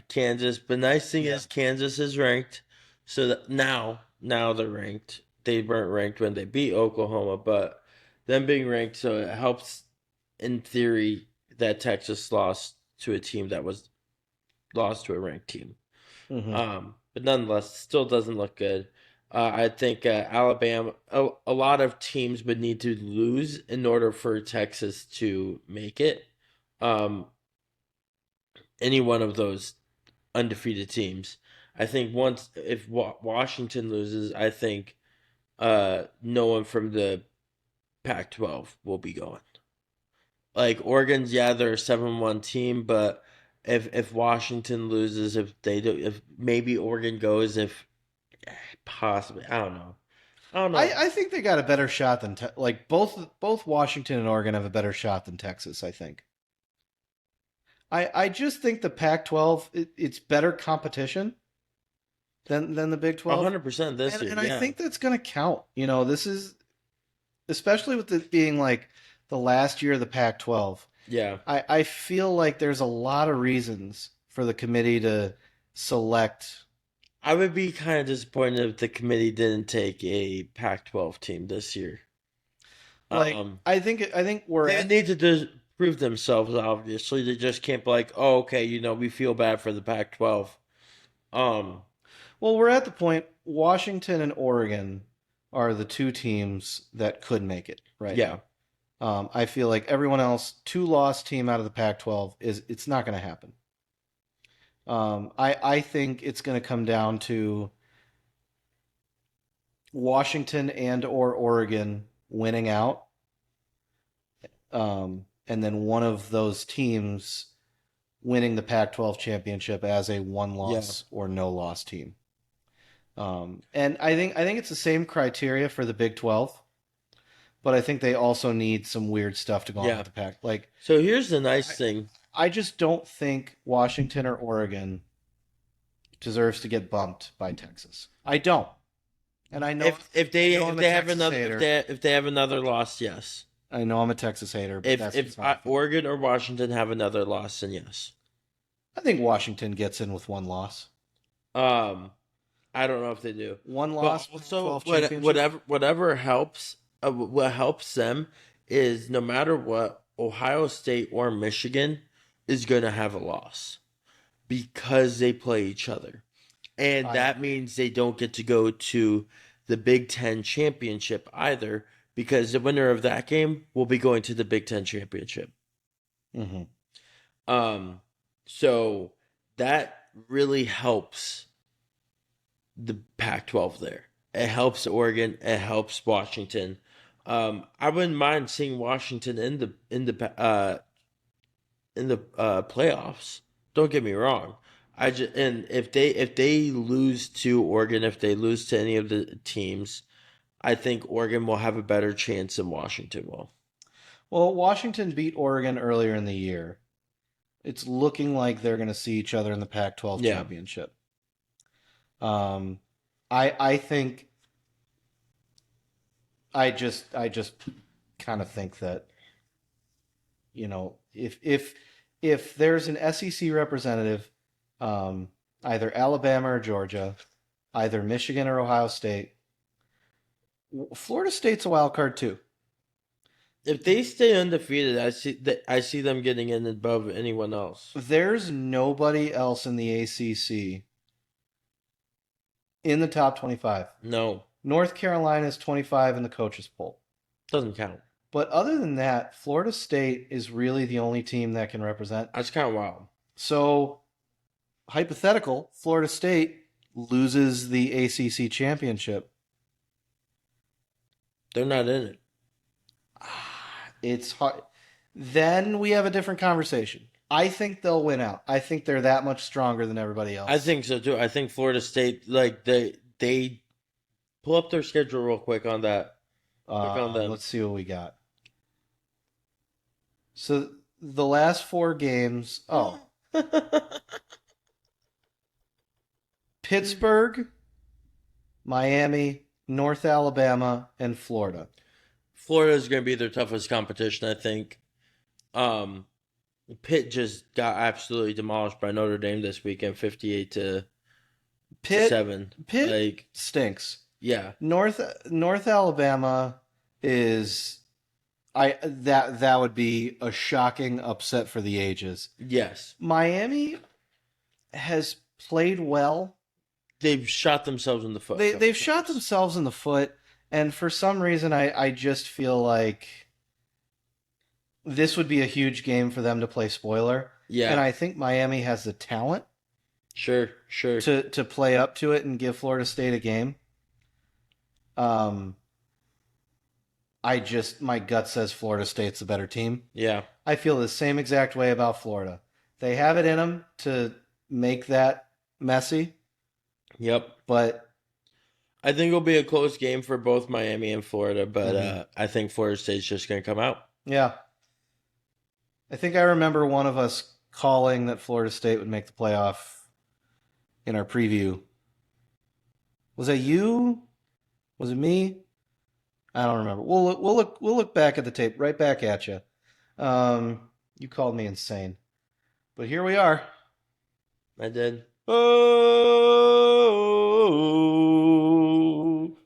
Kansas. But nice thing Yeah. is Kansas is ranked, so that now they're ranked. They weren't ranked when they beat Oklahoma, but them being ranked, so it helps in theory that Texas lost to a team that was lost to a ranked team. Mm-hmm. But nonetheless, still doesn't look good. I think Alabama, a lot of teams would need to lose in order for Texas to make it. Um, any one of those undefeated teams. I think once if Washington loses, I think no one from the Pac-12 will be going. Like Oregon's, yeah, they're a 7-1 team, but if Washington loses, if they do, if maybe Oregon goes, if possibly, I don't know. I think they got a better shot than like both Washington and Oregon have a better shot than Texas. I think. I just think the Pac-12 it's better competition than the Big 12. 100% this year, And I yeah, think that's going to count. You know, this is especially with it being like the last year of the Pac-12. yeah. I feel like there's a lot of reasons for the committee to select. I would be kind of disappointed if the committee didn't take a Pac-12 team this year. Like Um, I think we're they at, need to prove themselves. Obviously, they just can't be like, oh, okay, we feel bad for the Pac-12. Um, well, we're at the point Washington and Oregon are the two teams that could make it right yeah, now. I feel like everyone else, two-loss team out of the Pac-12 it's not going to happen. I think it's going to come down to Washington and or Oregon winning out, and then one of those teams winning the Pac-12 championship as a yeah, one-loss or no-loss team. And I think it's the same criteria for the Big 12, but I think they also need some weird stuff to go on yeah. with the Pac. Like So here's the nice I, thing. I just don't think Washington or Oregon deserves to get bumped by Texas. I don't. And If I they know if I'm a they have Texas another hater. if they have another loss, yes. I know I'm a Texas hater, but If that's just if how I feel. Oregon or Washington have another loss, then yes. I think Washington gets in with one loss. Um, I don't know if they do, One but loss, also Pac-12 championship. whatever helps. What helps them is no matter what, Ohio State or Michigan is going to have a loss because they play each other, and I that agree. means they don't get to go to the Big Ten championship either because the winner of that game will be going to the Big Ten championship. Hmm. Um, so that really helps the Pac-12 there. It helps Oregon. It helps Washington. I wouldn't mind seeing Washington in the playoffs. Don't get me wrong. I just and if they lose to Oregon, if they lose to any of the teams, I think Oregon will have a better chance than Washington will. Well, Washington beat Oregon earlier in the year. It's looking like they're going to see each other in the Pac-12 Yeah, championship. Um, I think I just kind of think that if there's an SEC representative, um, either Alabama or Georgia, either Michigan or Ohio State, Florida State's a wild card too. if they stay undefeated, I see them getting in above anyone else. There's nobody else in the ACC in the top 25. No, North Carolina is 25 in the coaches poll. doesn't count. But other than that, Florida State is really the only team that can represent. That's kind of wild. So, hypothetical, Florida State loses the ACC championship. They're not in it. It's hard. Then we have a different conversation. I think they'll win out. I think they're that much stronger than everybody else. I think so too. I think Florida State, like they pull up their schedule real quick on that. On them. Let's see what we got. So the last 4 games. Oh, Pittsburgh, Miami, North Alabama, and Florida. Florida is going to be their toughest competition, I think. Pitt just got absolutely demolished by Notre Dame this weekend, 58 to Pitt 7. Pitt Like, stinks. yeah, North Alabama is that would be a shocking upset for the ages. yes, Miami has played well. they've shot themselves in the foot. They've shot themselves in the foot, and for some reason, I just feel like this would be a huge game for them to play spoiler. Yeah, And I think Miami has the talent sure. to play up to it and give Florida State a game. My gut says Florida State's the better team. Yeah, I feel the same exact way about Florida. They have it in them to make that messy, yep. but I think it'll be a close game for both Miami and Florida, but Mhm. I think Florida State's just going to come out. yeah. I think I remember one of us calling that Florida State would make the playoff in our preview. Was that you? Was it me? I don't remember. We'll look back at the tape. Right back at you. You called me insane, but here we are. I did. Oh.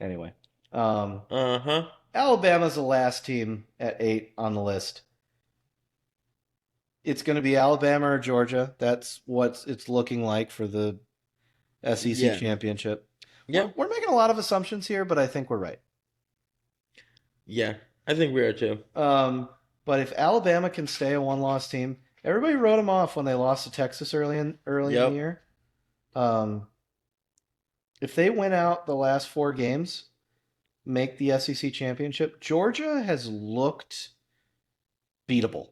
Anyway, Uh-huh. Alabama's the last team at 8 on the list. It's going to be Alabama or Georgia. That's what it's looking like for the SEC Yeah. championship. Yeah. We're making a lot of assumptions here, but I think we're right. Yeah, I think we are too. But if Alabama can stay a one-loss team, everybody wrote them off when they lost to Texas early in Yep. the year. If they win out the last 4 games, make the SEC championship, Georgia has looked beatable.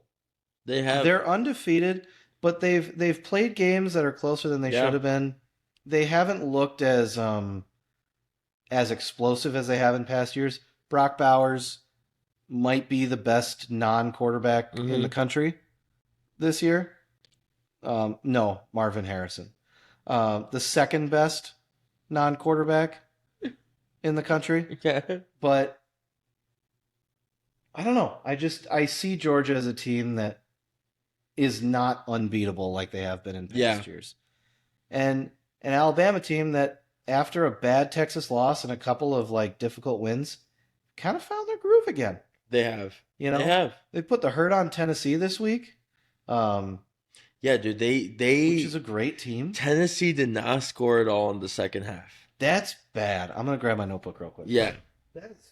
They have. They're undefeated, but they've played games that are closer than they Yeah. should have been. They haven't looked as explosive as they have in past years. Brock Bowers might be the best non-quarterback in the country this year. No, Marvin Harrison. The second best non-quarterback in the country. Okay. But I don't know. I see Georgia as a team that is not unbeatable like they have been in past years. And an Alabama team that after a bad Texas loss and a couple of like difficult wins kind of found their groove again. They have. You know, They have. they put the hurt on Tennessee this week. Yeah, dude. Which They is a great team. Tennessee did not score at all in the second half. That's bad. I'm gonna grab my notebook real quick. Yeah. That's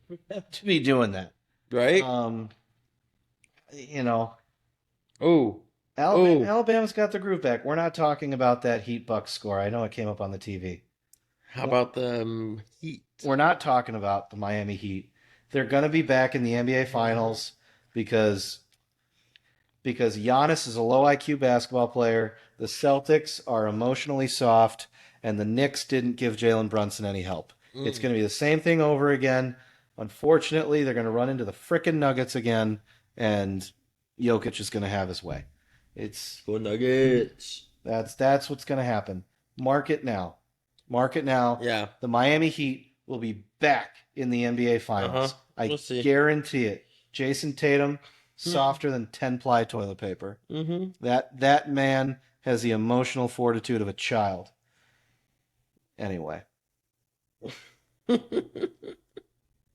we have to be doing that. Right. You know, Oh. Alabama's got the groove back. We're not talking about that Heat Bucks score. I know it came up on the TV. How about the Heat? We're not talking about the Miami Heat. They're going to be back in the NBA Finals because Giannis is a low IQ basketball player. The Celtics are emotionally soft, and the Knicks didn't give Jalen Brunson any help. It's going to be the same thing over again. Unfortunately, they're going to run into the frickin' Nuggets again, and Jokic is going to have his way. Go Nuggets. That's what's going to happen. Mark it now. Mark it now. Yeah. The Miami Heat will be back in the NBA Finals. We'll I see. guarantee it. Jason Tatum, softer than 10-ply toilet paper. Mm-hmm. That man has the emotional fortitude of a child. Anyway.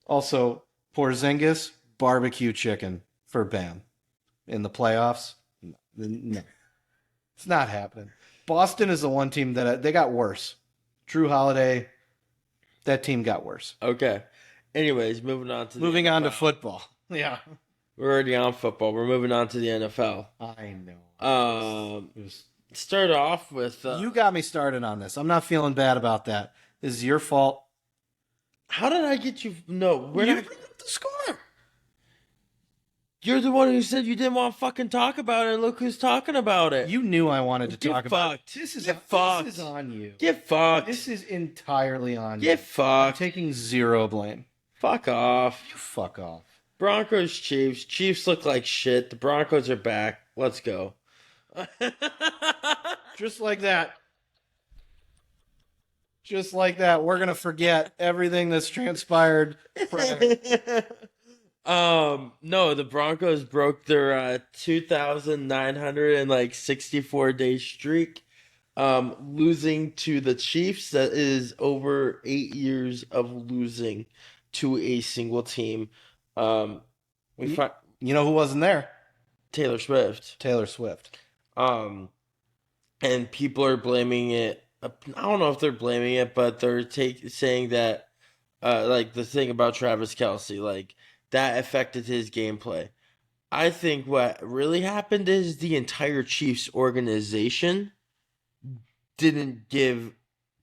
Also, Porzingis, barbecue chicken for Bam. In the playoffs? No. It's not happening. Boston is the one team that they got worse. Drew Holiday, That team got worse. Okay. Anyways, moving on to the Moving on to NFL. football. Yeah. We're already on football. We're moving on to the NFL. I know. It was- Start off with you got me started on this. I'm not feeling bad about that. This is your fault. how did I get you? No, we're You not. brought up the score. You're the one who said you didn't want to fucking talk about it, and look who's talking about it. You knew I wanted to Get talk about it. fucked. This is Get fucked. This is on you. Get fucked. This is entirely on you. Get I'm fucked. taking zero blame. Fuck off. You fuck off. Broncos, Chiefs. Chiefs look like shit. The Broncos are back. Let's go. Just like that. Just like that. We're gonna forget everything that's transpired. No, the Broncos broke their 2,964 day streak, losing to the Chiefs. That is over 8 years of losing to a single team. We find You know who wasn't there? Taylor Swift. Taylor Swift. And people are blaming it. I don't know if they're blaming it, but they're saying that, like the thing about Travis Kelce, like that affected his gameplay. I think what really happened is the entire Chiefs organization didn't give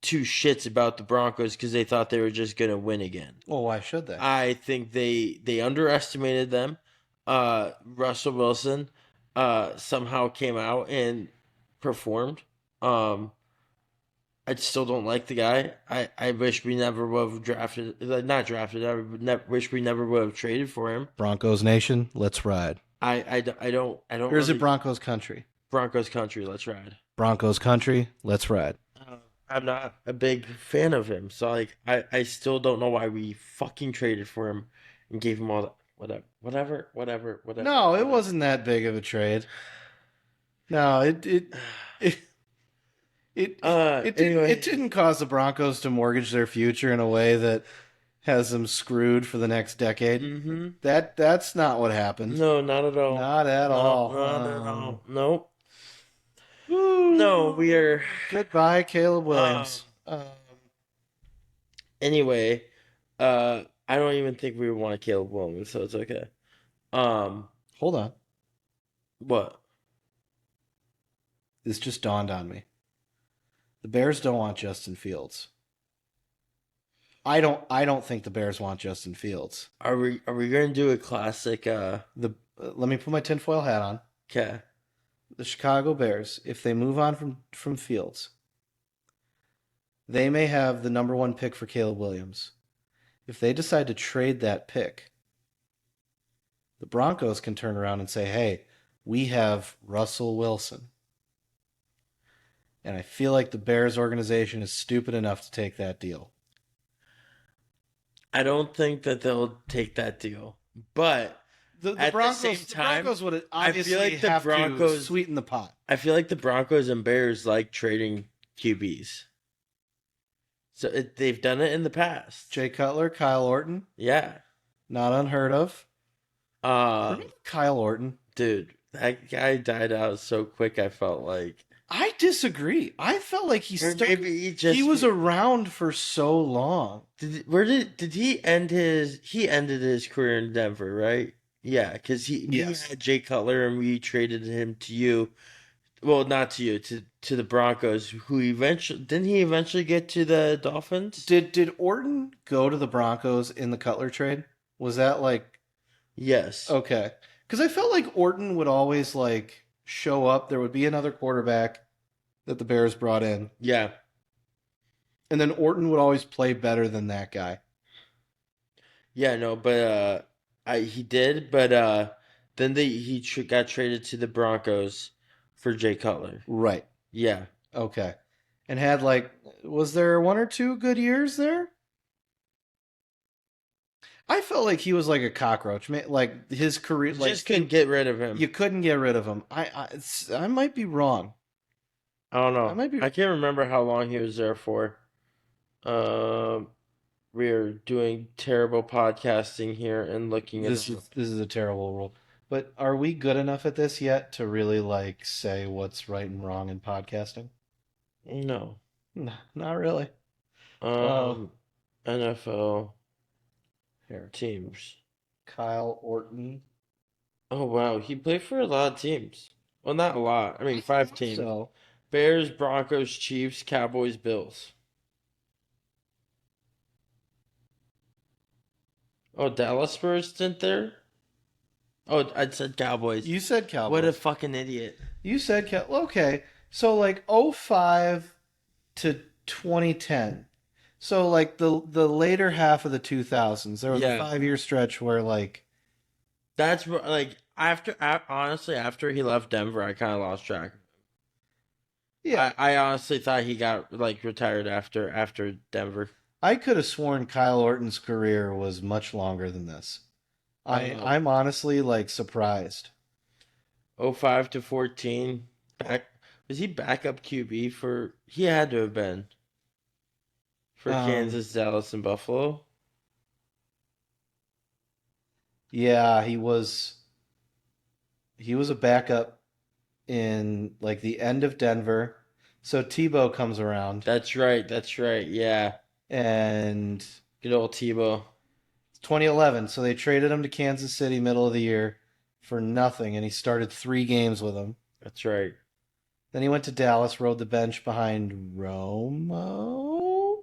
two shits about the Broncos because they thought they were just gonna win again. Well, why should they? I think they underestimated them. Russell Wilson somehow came out and performed. I still don't like the guy. I wish we never would have drafted, not drafted. Wish we never would have traded for him. Broncos Nation, let's ride. I don't. Here's it, Broncos Country. Broncos country. Let's ride. Broncos Country, let's ride. I'm not a big fan of him, so like I still don't know why we fucking traded for him and gave him all that whatever. No, it wasn't that big of a trade. No, Anyway. it didn't cause the Broncos to mortgage their future in a way that has them screwed for the next decade. Mm-hmm. That's not what happened. No, not at all. Not at all. Not at all. Nope. No, we are. Goodbye, Caleb Williams. Anyway, I don't even think we want Caleb Williams, so it's okay. Hold on. What? This just dawned on me. The Bears don't want Justin Fields. I don't think the Bears want Justin Fields. Are we going to do a classic? Let me put my tinfoil hat on. Okay. The Chicago Bears, if they move on from Fields, they may have the number one pick for Caleb Williams. If they decide to trade that pick, the Broncos can turn around and say, hey, we have Russell Wilson. And I feel like the Bears organization is stupid enough to take that deal. I don't think that they'll take that deal, but The at Broncos, the same time, the Broncos would I obviously feel like the have to Broncos sweeten the pot. I feel like the Broncos and Bears like trading QBs. So they've done it in the past. Jay Cutler, Kyle Orton, Yeah. not unheard of. Remember Kyle Orton? Dude, that guy died out so quick. I felt like I disagree. I felt like or maybe he was around for so long. Did he end his ended his career in Denver, right? Yeah, because Yes. we had Jay Cutler and we traded him to you. Well, not to you, to the Broncos, who didn't he eventually get to the Dolphins? Did Orton go to the Broncos in the Cutler trade? Was that like Yes. okay? Because I felt like Orton would always like show up. There would be another quarterback that the Bears brought in, Yeah. and then Orton would always play better than that guy. Yeah, no, but he did, but then he got traded to the Broncos for Jay Cutler. Right. Yeah. Okay. And had like, was there one or two good years there? I felt like he was like a cockroach. Like his career, like Just couldn't get rid of him. you couldn't get rid of him. I might be wrong. I don't know. I might be- I can't remember how long he was there for. We are doing terrible podcasting here and looking at This is a terrible rule. But are we good enough at this yet to really like say what's right and wrong in podcasting? No. No, not really. Um. NFL Here, teams. Kyle Orton. Oh wow, he played for a lot of teams. Well, not a lot. I mean, 5 teams: So Bears, Broncos, Chiefs, Cowboys, Bills. Oh, Dallas Spurs didn't there? Oh, I said Cowboys. you said What a Cowboys. fucking idiot. You said okay. So like 05 to 2010. So like the later half of the 2000s, there was a Yeah. 5 year stretch where like That's like honestly after he left Denver, I kind of lost track. yeah, I honestly thought he got like retired after Denver. I could have sworn Kyle Orton's career was much longer than this. Uh, I'm honestly like surprised. 05 to 14. Back was he backup QB for? He had to have been for Um, Kansas, Dallas, and Buffalo. yeah, he was a backup in like the end of Denver. So Tebow comes around That's right. That's right. Yeah, and good old Tebow. 2011. So they traded him to Kansas City middle of the year for nothing, and he started 3 games with them. That's right. Then he went to Dallas, rode the bench behind Romo.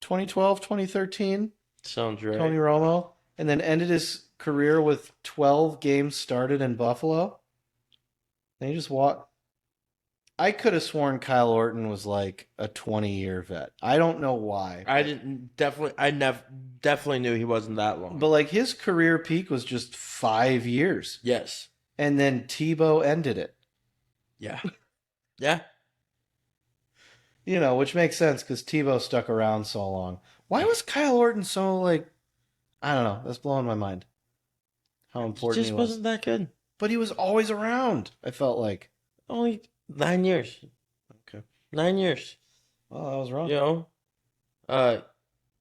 2012, 2013, Sounds right. Tony Romo, and then ended his career with 12 games started in Buffalo. Then he just walked. I could have sworn Kyle Orton was like a 20-year vet. I don't know why. I didn't definitely. I never definitely knew he wasn't that long. But like his career peak was just 5 years. Yes. And then Tebow ended it. Yeah. Yeah. You know, which makes sense because Tebow stuck around so long. Why was Kyle Orton so like I don't know, that's blowing my mind. How He important just he was. wasn't that good. But he was always around, I felt like. Only 9 years. Okay. 9 years. Well, I was wrong. You know. I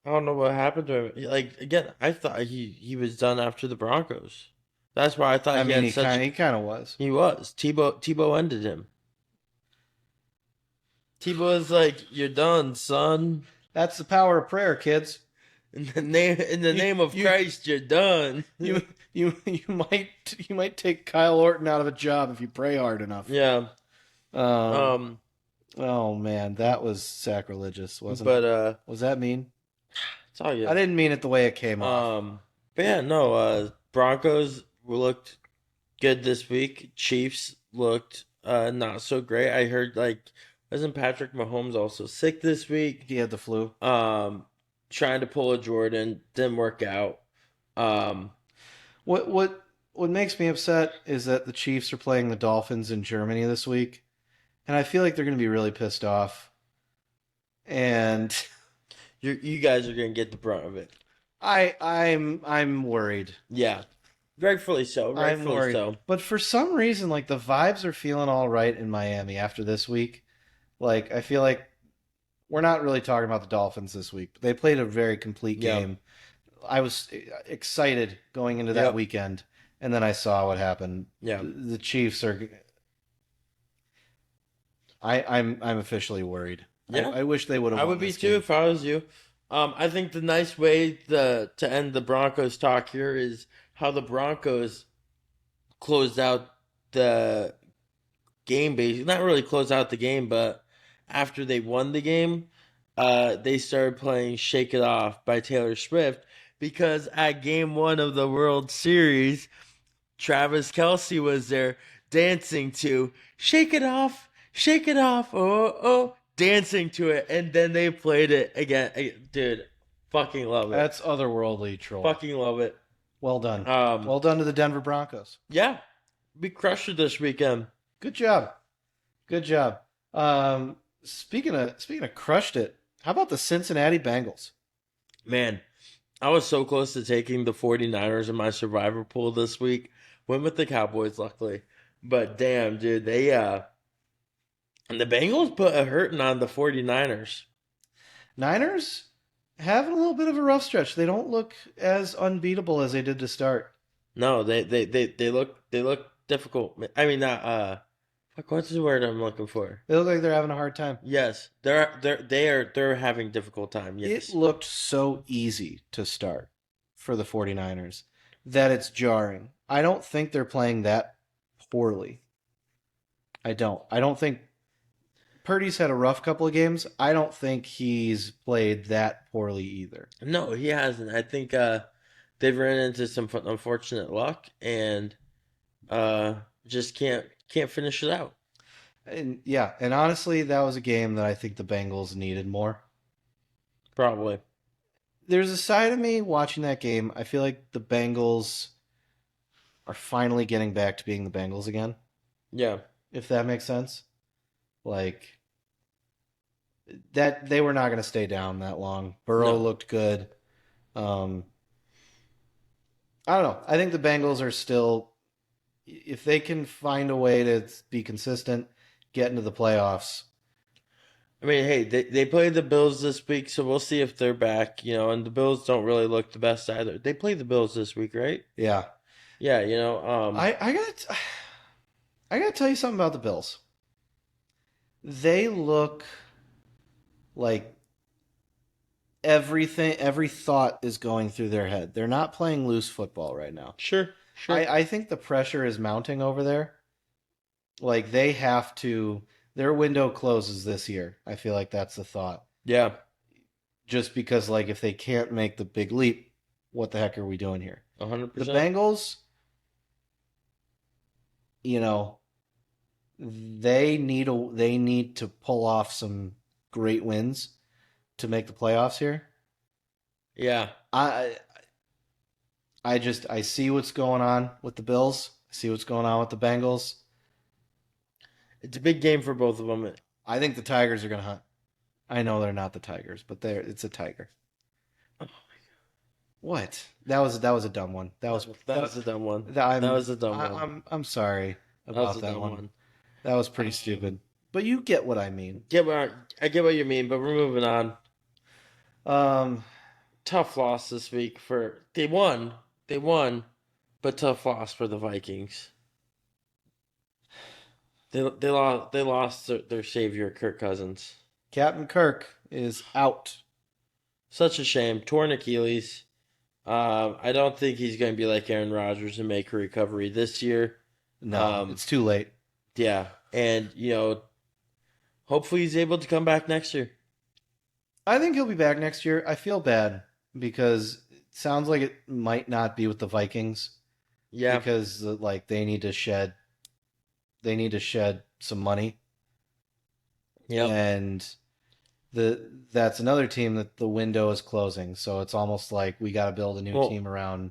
don't know what happened to him. Like again, I thought he was done after the Broncos. That's why I thought I he mean, had he such. kind of was. He was Tebow ended him. Tebow was like, "You're done, son." That's the power of prayer, kids. In the You- name of you- Christ, you're done. You might take Kyle Orton out of a job if you pray hard enough. Yeah. Um, Um. oh man, that was sacrilegious, wasn't But it? Was that mean? it's all good. I didn't mean it the way it came off. But yeah, no. Broncos looked good this week. Chiefs looked not so great. I heard like wasn't Patrick Mahomes also sick this week? He had the flu. Trying to pull a Jordan didn't work out. Um, What makes me upset is that the Chiefs are playing the Dolphins in Germany this week, and I feel like they're going to be really pissed off. And you guys are gonna get the brunt of it. I'm worried. Yeah, rightfully so. I'm Rightfully worried. so. But for some reason, like the vibes are feeling all right in Miami after this week. Like I feel like we're not really talking about the Dolphins this week, but they played a very complete Yeah. game. I was excited going into that Yep. weekend, and then I saw what happened. Yeah. The Chiefs are. I'm officially worried. Yeah. I wish they would have. I won would be this too game. if I was you. I think the nice way to end the Broncos talk here is how the Broncos closed out the game. Basically, not really close out the game, but after they won the game, they started playing "Shake It Off" by Taylor Swift because at Game 1 of the World Series, Travis Kelce was there dancing to "Shake It Off, Shake It Off," oh oh, dancing to it, and then they played it again. Dude, fucking love it. That's otherworldly, troll. Fucking love it. Well done. Um, Well done to the Denver Broncos. yeah, we crushed it this weekend. Good job. Good job. Speaking of crushed it, how about the Cincinnati Bengals? Man, I was so close to taking the 49ers in my survivor pool this week. Went with the Cowboys, luckily. But damn, dude, they and the Bengals put a hurting on the 49ers. Niners having a little bit of a rough stretch. They don't look as unbeatable as they did to start. No, they look difficult. I mean not Fuck, what's the word I'm looking for? They look like they're having a hard time. Yes, they're having difficult time. It Yes. looked so easy to start for the 49ers that it's jarring. I don't think they're playing that poorly. I don't. I don't think Purdy's had a rough couple of games. I don't think he's played that poorly either. No, he hasn't. I think they've run into some unfortunate luck and just can't finish it out. And yeah, and honestly, that was a game that I think the Bengals needed more. Probably. There's a side of me watching that game. I feel like the Bengals are finally getting back to being the Bengals again, Yeah. if that makes sense. Like that they were not going to stay down that long. Burrow No. looked good. Um, I don't know. I think the Bengals are still, if they can find a way to be consistent, get into the playoffs. I mean, hey, they played the Bills this week, so we'll see if they're back. And the Bills don't really look the best either. They played the Bills this week, right? Yeah, Yeah. I gotta tell you something about the Bills. They look like every thought is going through their head. They're not playing loose football right now. Sure. Sure. I think the pressure is mounting over there. Like they have to, their window closes this year. I feel like that's the thought. Yeah. Just because, like, if they can't make the big leap, what the heck are we doing here? 100%. The Bengals, you know, they need to pull off some great wins to make the playoffs here. Yeah. I I see what's going on with the Bills. I see what's going on with the Bengals. It's a big game for both of them. I think the Tigers are going to hunt. I know they're not the Tigers, but it's a tiger. Oh, What? That was a dumb one. That was a dumb one. I'm, That was a dumb one. I'm sorry That was about a that dumb one. one. That was pretty stupid. But you get what I mean. I get what you mean, but we're moving on. Um, Tough loss this week for they won, but tough loss for the Vikings. They lost their savior Kirk Cousins. Captain Kirk is out. Such a shame. Torn Achilles. I don't think he's going to be like Aaron Rodgers and make a recovery this year. No, it's too late. Yeah, and hopefully he's able to come back next year. I think he'll be back next year. I feel bad because it sounds like it might not be with the Vikings Yeah, because like they need to shed some money. yeah. And that's another team that the window is closing. So it's almost like we got to build a new team around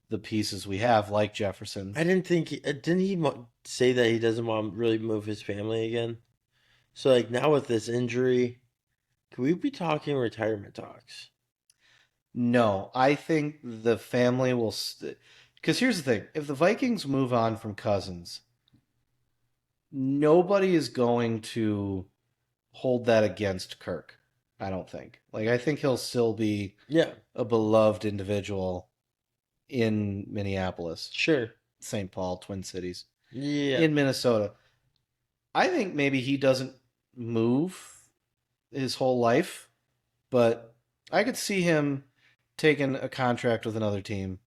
the pieces we have, like Jefferson. I didn't think didn't he say that he doesn't want to really move his family again? So like now with this injury, could we be talking retirement talks? No, I think the family will. Because here's the thing: if the Vikings move on from Cousins, nobody is going to hold that against Kirk. I don't think. Like I think he'll still be Yeah, a beloved individual in Minneapolis, sure. St. Paul, Twin Cities, Yeah, in Minnesota. I think maybe he doesn't move his whole life, but I could see him taking a contract with another team,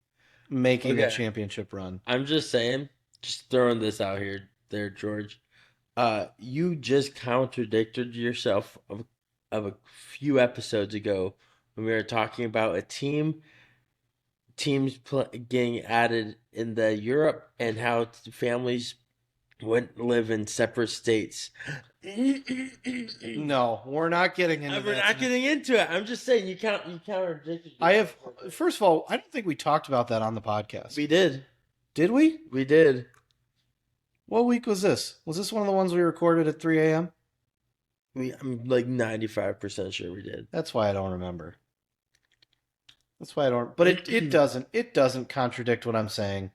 making a Okay. championship run. I'm just saying, just throwing this out here, there, George. You just contradicted yourself of a few episodes ago when we were talking about getting added in the Europe and how families wouldn't live in separate states. No, we're not getting into We're that. not getting into it. I'm just saying you contradicted. I have. First of all, I don't think we talked about that on the podcast. We did. Did we? We did. What week was this? Was this one of the ones we recorded at 3 a.m.? I'm like 95% sure we did. That's why I don't remember. That's why I don't. But it doesn't contradict what I'm saying.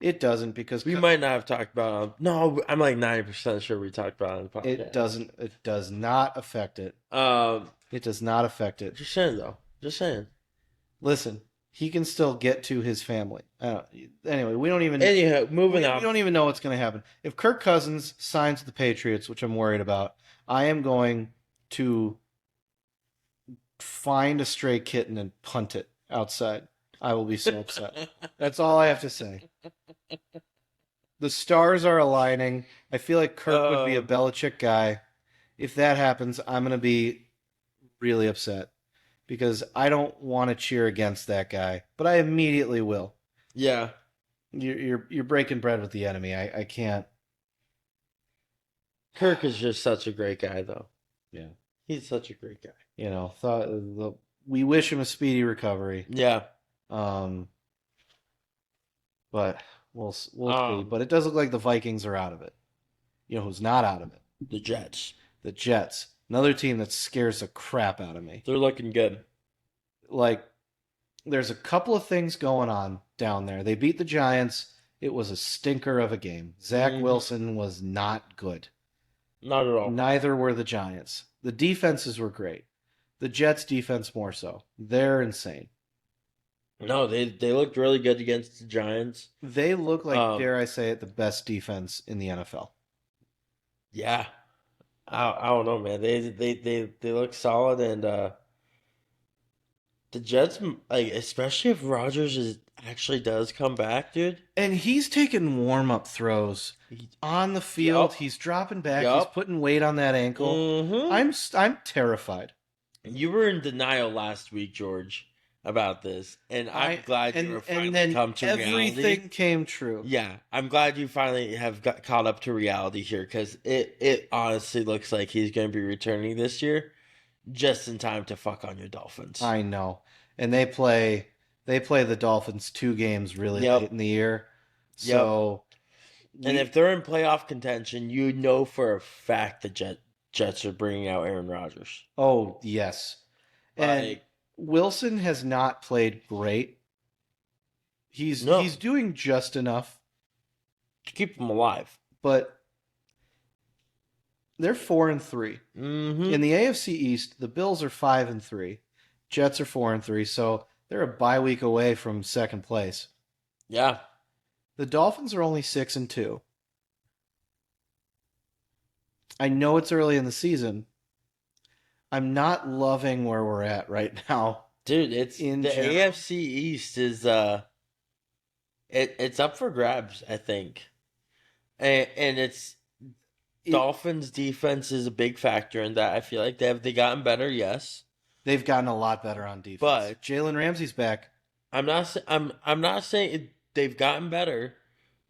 It doesn't because We might not have talked about it. No, I'm like 90% sure we talked about it on the podcast. it doesn't. It does not affect it. Um, It does not affect it. just saying though. Just saying. Listen, he can still get to his family. Anyway, we don't even Anyhow, we, moving we on. don't even know what's going to happen. If Kirk Cousins signs with the Patriots, which I'm worried about, I am going to find a stray kitten and punt it outside. I will be so upset. That's all I have to say. The stars are aligning. I feel like Kirk would be a Belichick guy. If that happens, I'm going to be really upset because I don't want to cheer against that guy, but I immediately will. Yeah. You're breaking bread with the enemy. I can't. Kirk is just such a great guy, though. Yeah. He's such a great guy. We wish him a speedy recovery. Yeah. But we'll see. But it does look like the Vikings are out of it. You know who's not out of it? The Jets. The Jets. Another team that scares the crap out of me. They're looking good. Like, there's a couple of things going on down there. They beat the Giants. It was a stinker of a game. Zach Wilson was not good. Not at all. Neither were the Giants. The defenses were great. The Jets' defense more so. They're insane. No, they looked really good against the Giants. They look like, dare I say it, the best defense in the NFL. Yeah. I don't know, man. They look solid, and the Jets, like, especially if Rodgers actually does come back, dude. And he's taking warm-up throws on the field. Yep. He's dropping back. Yep. He's putting weight on that ankle. Mm-hmm. I'm terrified. You were in denial last week, George, about this, and I'm glad you were finally come to reality. Everything came true. Yeah, I'm glad you finally have caught up to reality here, because it honestly looks like he's going to be returning this year, just in time to fuck on your Dolphins. I know, and they play the Dolphins 2 games really late in the year. So, and if they're in playoff contention, you know for a fact the Jets are bringing out Aaron Rodgers. Oh yes, and Wilson has not played great. He's doing just enough to keep him alive, but they're 4-3. Mm-hmm. In the AFC East, the Bills are 5-3. Jets are 4-3, so they're a bye week away from second place. Yeah. The Dolphins are only 6-2. I know it's early in the season. I'm not loving where we're at right now. Dude, AFC East is it's up for grabs, I think. And it's Dolphins defense is a big factor in that. I feel like they gotten better, yes. They've gotten a lot better on defense. But Jalen Ramsey's back. I'm not saying they've gotten better,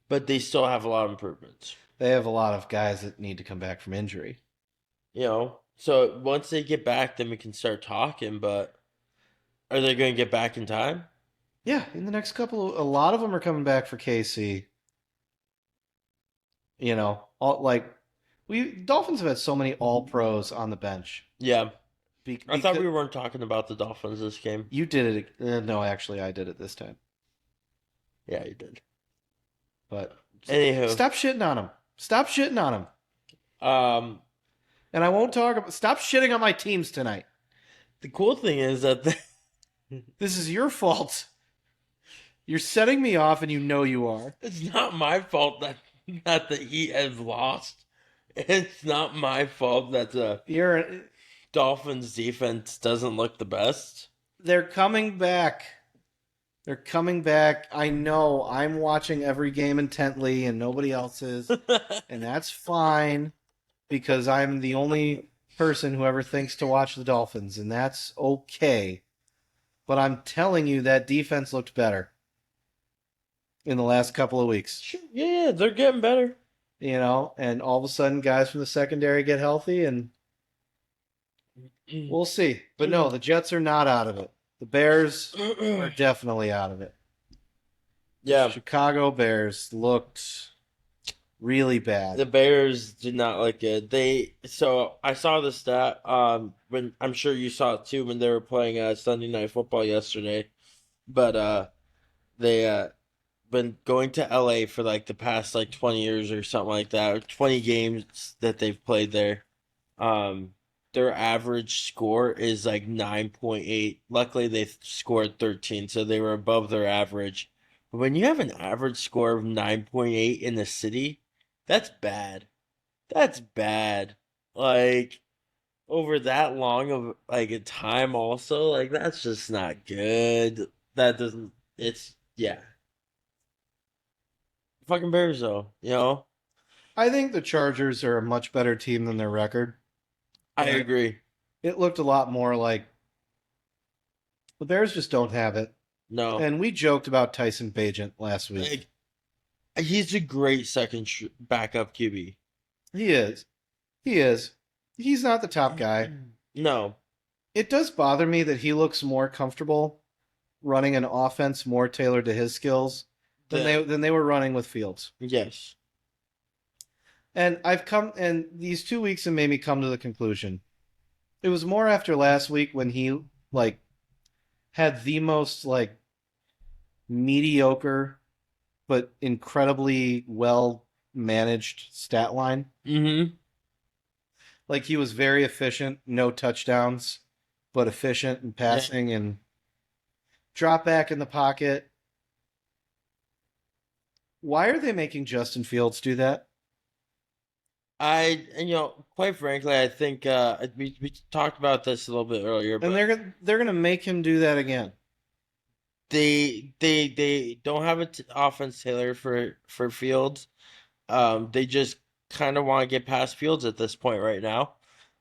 but they still have a lot of improvements. They have a lot of guys that need to come back from injury. You know, so once they get back, then we can start talking, but are they going to get back in time? Yeah, in the next a lot of them are coming back for KC. You know, Dolphins have had so many all-pros on the bench. Yeah. I thought we weren't talking about the Dolphins this game. You did it. No, actually, I did it this time. Yeah, you did. But anywho, stop shitting on him. Stop shitting on him. And I won't talk about. Stop shitting on my teams tonight. The cool thing is that this is your fault. You're setting me off, and you know you are. It's not my fault that the Heat has lost. It's not my fault that the Dolphins defense doesn't look the best. They're coming back. They're coming back. I know. I'm watching every game intently, and nobody else is. And that's fine, because I'm the only person who ever thinks to watch the Dolphins, and that's okay. But I'm telling you, that defense looked better in the last couple of weeks. Sure. Yeah, they're getting better. You know, and all of a sudden, guys from the secondary get healthy, and we'll see. But no, the Jets are not out of it. The Bears are definitely out of it. Yeah. The Chicago Bears looked really bad. The Bears did not look good. So I saw the stat, when I'm sure you saw it too when they were playing Sunday Night Football yesterday. But they been going to LA for like the past like 20 years or something like that, or 20 games that they've played there. their average score is like 9.8. Luckily, they scored 13, so they were above their average. But when you have an average score of 9.8 in the city, that's bad. That's bad. Like, over that long of like a time, also, like, that's just not good. That doesn't, it's, yeah. Fucking Bears, though, you know? I think the Chargers are a much better team than their record. I And agree. it looked a lot more like the Bears just don't have it. No. And we joked about Tyson Bagent last week. Like, he's a great second backup QB. He is. He is. He's not the top guy. No. It does bother me that he looks more comfortable running an offense more tailored to his skills than they were running with Fields. Yes. And these 2 weeks have made me come to the conclusion. It was more after last week when he like had the most like mediocre but incredibly well managed stat line. Mm-hmm. Like he was very efficient, no touchdowns, but efficient in passing and drop back in the pocket. Why are they making Justin Fields do that? Quite frankly, I think we talked about this a little bit earlier, but And they're gonna make him do that again. they don't have an offense tailored for Fields. They just kind of want to get past Fields at this point right now.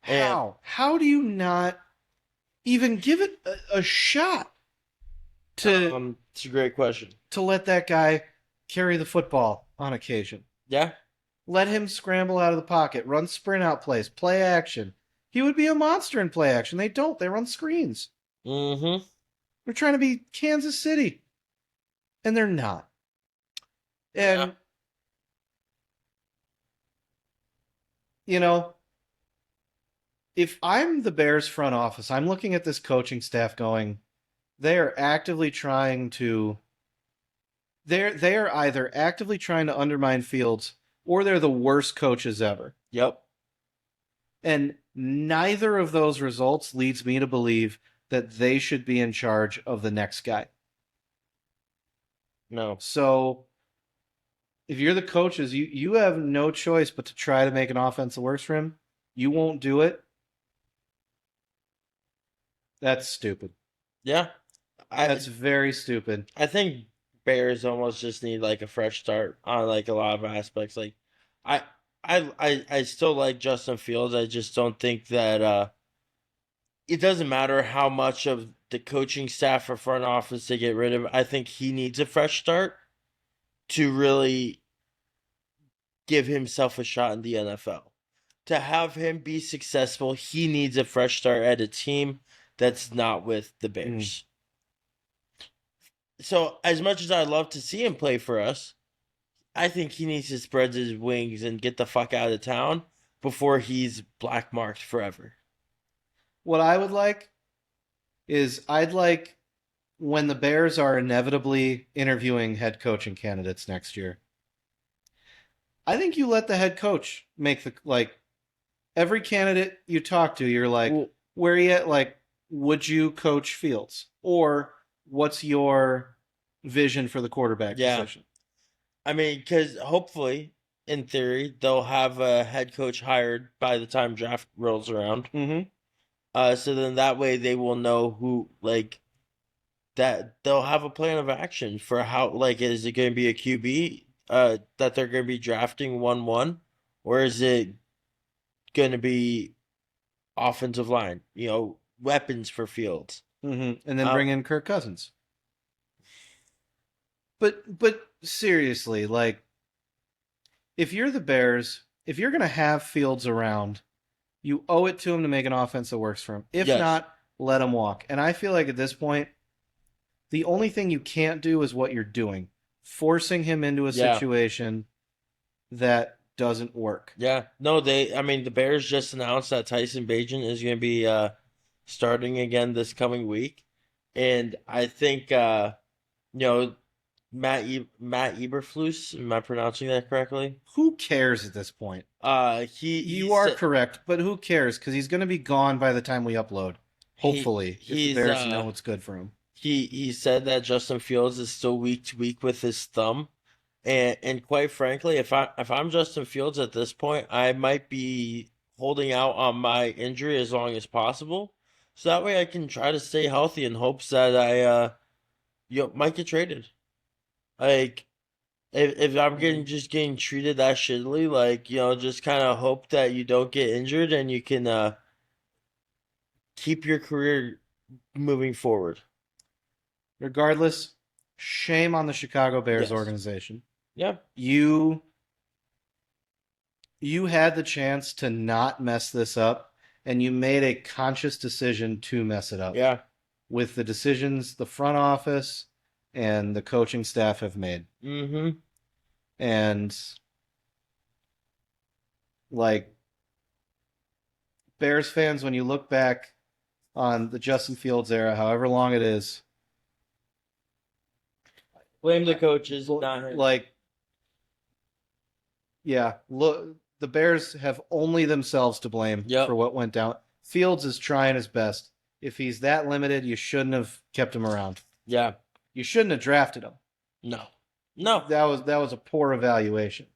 And How? How do you not even give it a shot it's a great question. to let that guy carry the football on occasion? Yeah. Let him scramble out of the pocket, run sprint out plays, play action. He would be a monster in play action. They don't. They run screens. Mm-hmm. They're trying to be Kansas City, and they're not. And Yeah. you know, if I'm the Bears front office, I'm looking at this coaching staff going, they are actively trying to they are either actively trying to undermine Fields or they're the worst coaches ever. Yep. And neither of those results leads me to believe that they should be in charge of the next guy. No. So if you're the coaches, you have no choice but to try to make an offense that works for him. You won't do it. That's stupid. Yeah. That's very stupid. I think Bears almost just need like a fresh start on like a lot of aspects. Like I I still like Justin Fields. I just don't think that it doesn't matter how much of the coaching staff or front office they get rid of. I think he needs a fresh start to really give himself a shot in the NFL. To have him be successful, he needs a fresh start at a team that's not with the Bears. So, as much as I'd love to see him play for us, I think he needs to spread his wings and get the fuck out of town before he's black marked forever. What I would like is I'd like when the Bears are inevitably interviewing head coaching candidates next year. I think you let the head coach make the like every candidate you talk to, you're like, Well, where are you at? Like, would you coach Fields? Or what's your vision for the quarterback Yeah. position? I mean, because hopefully, in theory, they'll have a head coach hired by the time draft rolls around. Mm-hmm. So then that way they will know who, like, that they'll have a plan of action for how, like, is it going to be a QB that they're going to be drafting 1-1, or is it going to be offensive line, weapons for Fields? Mm-hmm. And then bring in Kirk Cousins. But seriously, like, if you're the Bears, if you're going to have Fields around, you owe it to him to make an offense that works for him. If Yes. not, let him walk. And I feel like at this point, the only thing you can't do is what you're doing, forcing him into a Yeah. situation that doesn't work. Yeah. No, the Bears just announced that Tyson Bagent is going to be starting again this coming week. And I think, Matt Eberflus, am I pronouncing that correctly? Who cares at this point? He You are said correct, but who cares? Because he's going to be gone by the time we upload. Hopefully, if the he's Bears know what's good for him. he said that Justin Fields is still week to week with his thumb. And quite frankly, if I'm Justin Fields at this point, I might be holding out on my injury as long as possible, so that way I can try to stay healthy in hopes that I might get traded. Like if I'm getting just getting treated that shittily, like just kind of hope that you don't get injured and you can keep your career moving forward. Regardless, shame on the Chicago Bears Yes. organization. Yeah. You had the chance to not mess this up, and you made a conscious decision to mess it up Yeah. with the decisions the front office and the coaching staff have made. Mm-hmm. And like Bears fans, when you look back on the Justin Fields era, however long it is, Blame the coaches, not him. like, yeah, look, the Bears have only themselves to blame Yep. for what went down. Fields is trying his best. If he's that limited, you shouldn't have kept him around. Yeah. You shouldn't have drafted him. No. No. That was a poor evaluation.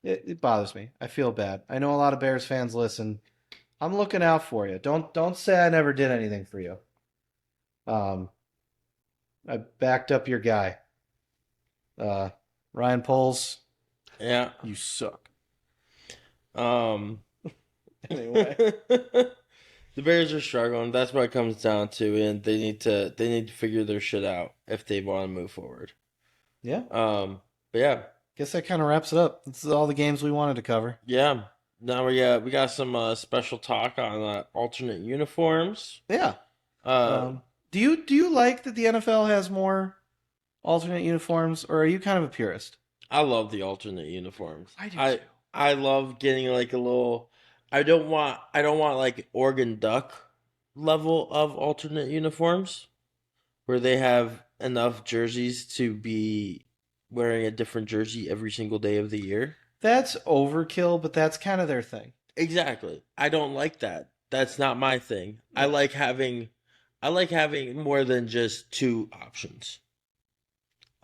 It bothers me. I feel bad. I know a lot of Bears fans listen. I'm looking out for you. Don't say I never did anything for you. I backed up your guy. Ryan Poles, Yeah. you suck. Anyway. The Bears are struggling. That's what it comes down to, and they need to figure their shit out if they want to move forward. Yeah. But yeah. Guess that kind of wraps it up. This is all the games we wanted to cover. Yeah. Now we got some special talk on alternate uniforms. Yeah. Uh, Do you like that the NFL has more alternate uniforms, or are you kind of a purist? I love the alternate uniforms. I do too. I love getting like a little. I don't want like Oregon Duck level of alternate uniforms where they have enough jerseys to be wearing a different jersey every single day of the year. That's overkill, but that's kind of their thing. Exactly. I don't like that. That's not my thing. I like having more than just two options.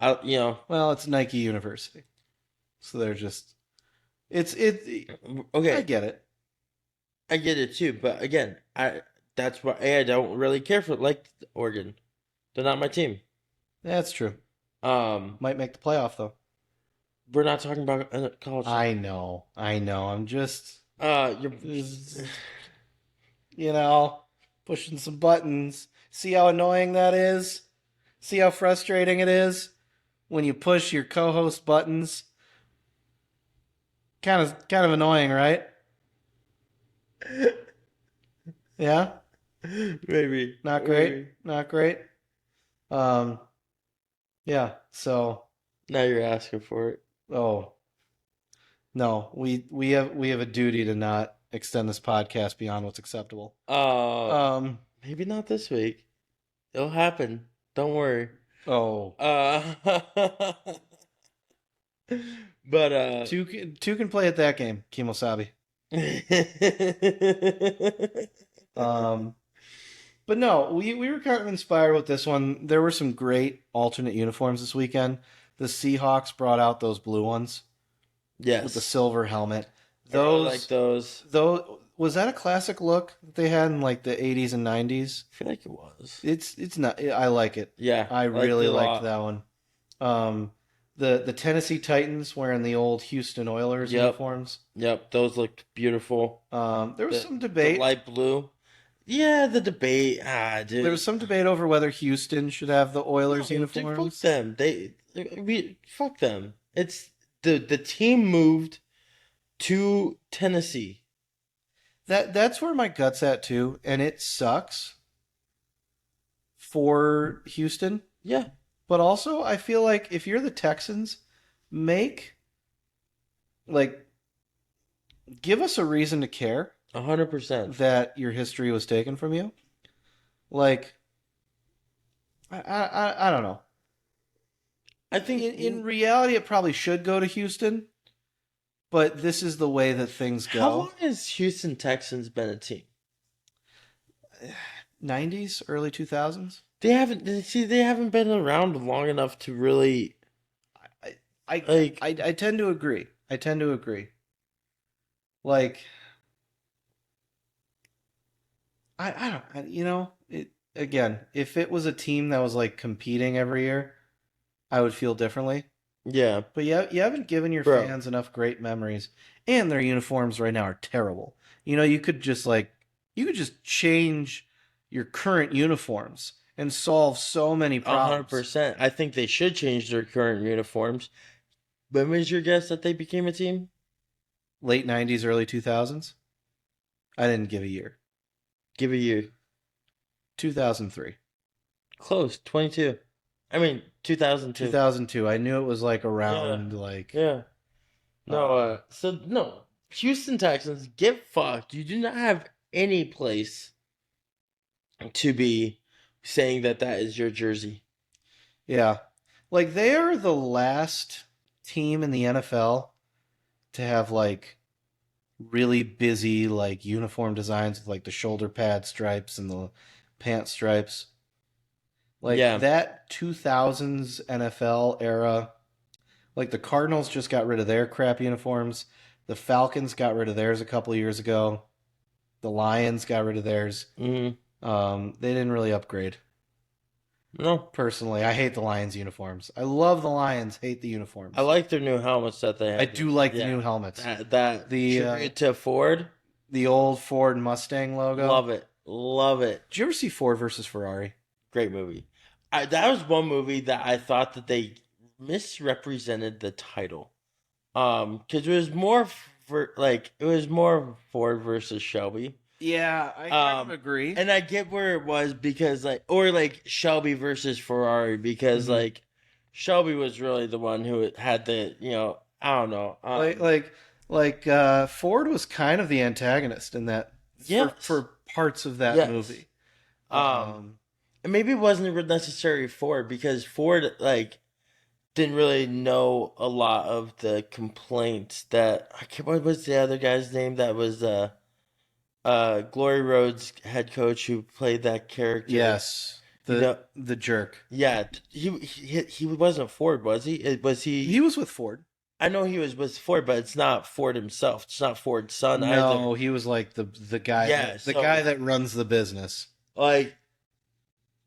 Well, it's Nike University, so they're just okay. I get it. I get it too, but again, that's why I don't really care for like Oregon. They're not my team. That's true. Um, Might make the playoff though. we're not talking about college. I know. I'm just You're pushing some buttons. See how annoying that is? See how frustrating it is when you push your co-host buttons? Kind of annoying, right? Yeah? maybe Not great. maybe. Not great. Yeah, so Now you're asking for it. oh no, we have a duty to not extend this podcast beyond what's acceptable. Maybe not this week. It'll happen. Don't worry. Oh, but two can play at that game, Kimosabi. But no, we were kind of inspired with this one. There were some great alternate uniforms this weekend. The Seahawks brought out those blue ones yes, with the silver helmet. I really like those. Those was that a classic look that they had in like the 80s and 90s? I feel like it was. It's not. I like it. Yeah, I really liked lot. that one. The Tennessee Titans wearing the old Houston Oilers Yep. uniforms. Yep, those looked beautiful. There was some The debate. light blue. Yeah, the debate. Dude. There was some debate over whether Houston should have the Oilers No, dude, uniforms. fuck them. Fuck them. It's the team moved to Tennessee. That's where my gut's at too, and it sucks for Houston. Yeah. But also, I feel like if you're the Texans, give us a reason to care 100%. that your history was taken from you. Like, I don't know. I think in reality, it probably should go to Houston, but this is the way that things how go. long has Houston Texans been a team? 90s, early 2000s. They haven't been around long enough to really I, I, like. I tend to agree. I tend to agree. Like, I don't, it again, if it was a team that was like competing every year, I would feel differently. Yeah, But you haven't given your bro. fans enough great memories, and their uniforms right now are terrible. You could just change your current uniforms and solve so many problems. 100%. I think they should change their current uniforms. When was your guess that they became a team? Late 90s, early 2000s. I didn't give a year. Give a year. 2003. Close. 22. I mean, 2002. 2002. I knew it was like Yeah. around like Yeah. No, so no. Houston Texans, get fucked. You do not have any place to be saying that that is your jersey. yeah. Like they are the last team in the NFL to have like really busy like uniform designs with like the shoulder pad stripes and the pant stripes. Like Yeah. that 2000s NFL era, like the Cardinals just got rid of their crap uniforms. The Falcons got rid of theirs a couple of years ago. The Lions got rid of theirs. Mm-hmm. They didn't really upgrade. No. Personally, I hate the Lions uniforms. I love the Lions, hate the uniforms. I like their new helmets that they have. I do like the new helmets. That The, tribute to Ford. The old Ford Mustang logo. Love it. Love it. Did you ever see Ford versus Ferrari? Great movie. That was one movie that I thought that they misrepresented the title. Because it was more it was more Ford versus Shelby. Yeah, I kind of agree. And I get where it was because like Shelby versus Ferrari because Mhm. Shelby was really the one who had the I don't know Ford was kind of the antagonist in that yes. for parts of that Yes. movie. And maybe it wasn't necessarily Ford because Ford didn't really know a lot of the complaints that what was the other guy's name that was Glory Road's head coach who played that character. Yes, the jerk. Yeah, he wasn't Ford, was he? Was he? He was with Ford. I know he was with Ford, but it's not Ford himself. It's not Ford's son either. No, he was like the guy. Yeah, guy that runs the business. Like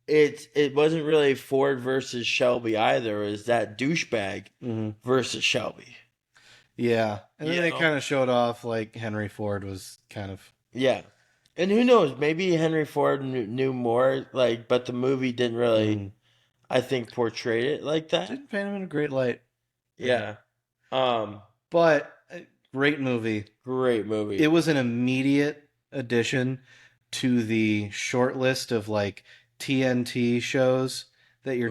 it wasn't really Ford versus Shelby either. It was that douchebag versus Shelby. Yeah, and then they kind of showed off like Henry Ford was kind of. Yeah, and who knows? Maybe Henry Ford knew more. But the movie didn't really, I think, portray it like that. Didn't paint him in a great light. Yeah. But great movie. Great movie. It was an immediate addition to the short list of like TNT shows that your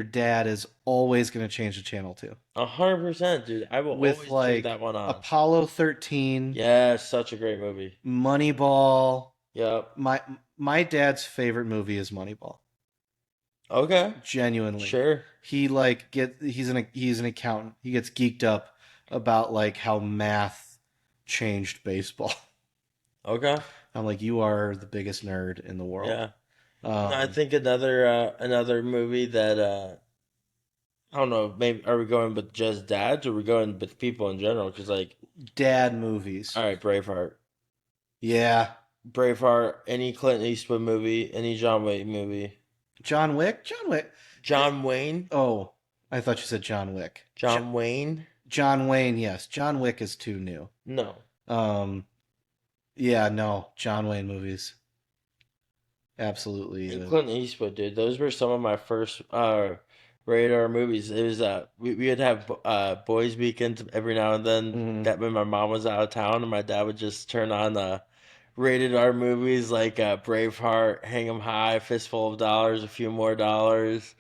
dad is always going to change the channel to. 100%, dude. I will with always like take that one on. Apollo 13. Yeah, such a great movie. Moneyball. Yep. My dad's favorite movie is Moneyball. Okay. Genuinely. Sure. He he's an accountant. He gets geeked up about like how math changed baseball. Okay. I'm like, you are the biggest nerd in the world. Yeah. I think another movie that I don't know. Maybe are we going with just dads or are we going with people in general? Because dad movies. All right, Braveheart. Yeah. Braveheart. Any Clint Eastwood movie. Any John Wayne movie. John Wick. John Wayne. Oh, I thought you said John Wick. John Wayne. John Wayne. Yes. John Wick is too new. No. Yeah. No. John Wayne movies. Absolutely. And Clint Eastwood, dude. Those were some of my first radar movies. It was we would have boys weekends every now and then. That when my mom was out of town and my dad would just turn on rated R movies like Braveheart, Hang 'Em High, Fistful of Dollars, A Few More Dollars.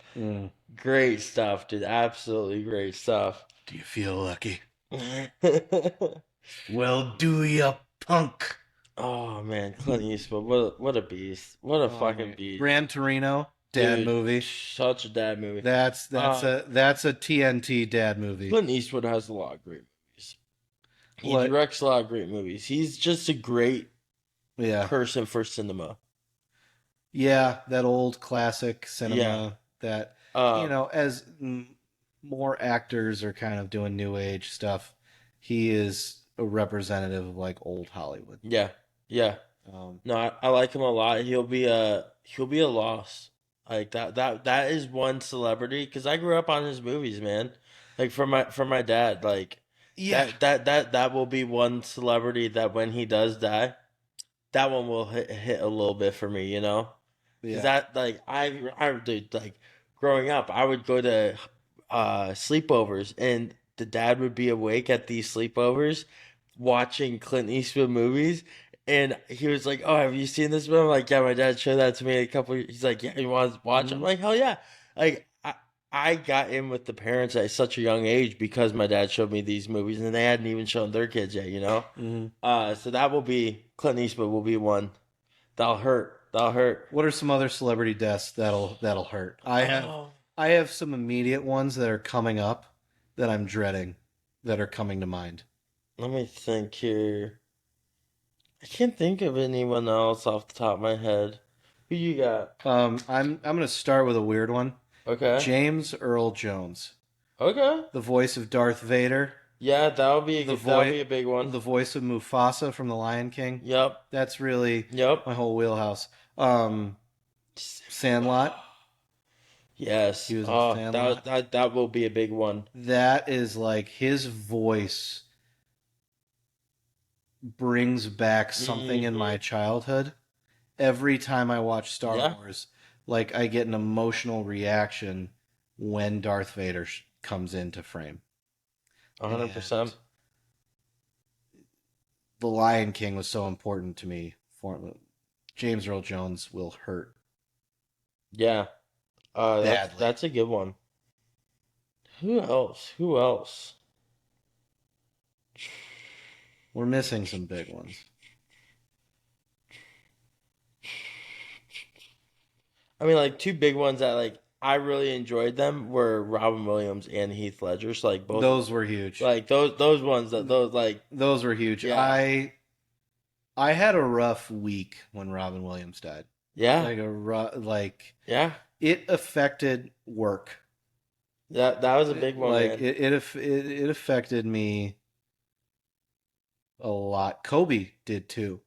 Great stuff, dude. Absolutely great stuff. Do you feel lucky? Well, do ya, punk? Oh man, Clint Eastwood, what a beast! What a fucking beast! Gran Torino. dad Dude, movie. such a dad movie. That's Uh, a TNT dad movie. Clint Eastwood has a lot of great movies. He What? directs a lot of great movies. He's just a great Yeah, person for cinema. yeah, that old classic Yeah. cinema that Um. as more actors are kind of doing new age stuff, he is a representative of like old Hollywood. Yeah. Yeah. Um, No, I like him a lot. He'll be a loss. Like that is one celebrity because I grew up on his movies, man. Like from my dad. Like yeah, that will be one celebrity that when he does die, that one will hit a little bit for me, you know? Because yeah. that like I did like growing up, I would go to sleepovers and the dad would be awake at these sleepovers watching Clint Eastwood movies. And he was like, "Oh, have you seen this movie?" I'm like, "Yeah, my dad showed that to me a couple." He's like, "Yeah, you want to watch?" I'm Mhm. like, "Hell yeah!" Like I got in with the parents at such a young age because my dad showed me these movies, and they hadn't even shown their kids yet, you know. Mhm. So that will be Clint Eastwood will be one that'll hurt. That'll hurt. What are some other celebrity deaths that'll hurt? Oh, I have some immediate ones that are coming up that I'm dreading that are coming to mind. let me think here. I can't think of anyone else off the top of my head. Who you got? I'm gonna start with a weird one. Okay. James Earl Jones, Okay. the voice of Darth Vader, Yeah, that'll be a the that'll voice be a big one. the voice of Mufasa from The Lion King. Yep. That's really Yep. my whole wheelhouse. Sandlot. Yes. He was in Oh, that Sandlot. that that will be a big one. That is like his voice brings back something in Hmm. my childhood. Every time I watch Star Yeah. Wars, like I get an emotional reaction when Darth Vader comes into frame. 100%. And The Lion King was so important to me. For James Earl Jones will hurt Yeah. That's badly. that's a good one. Who else? Who else? We're missing some big ones. I mean, like two big ones that like I really enjoyed them were Robin Williams and Heath Ledger. So like both Those were huge. like those ones that those like Those were huge. yeah I had a rough week when Robin Williams died. yeah Like like yeah it affected work. that was a big one, Like man. it affected me a lot. Kobe did too.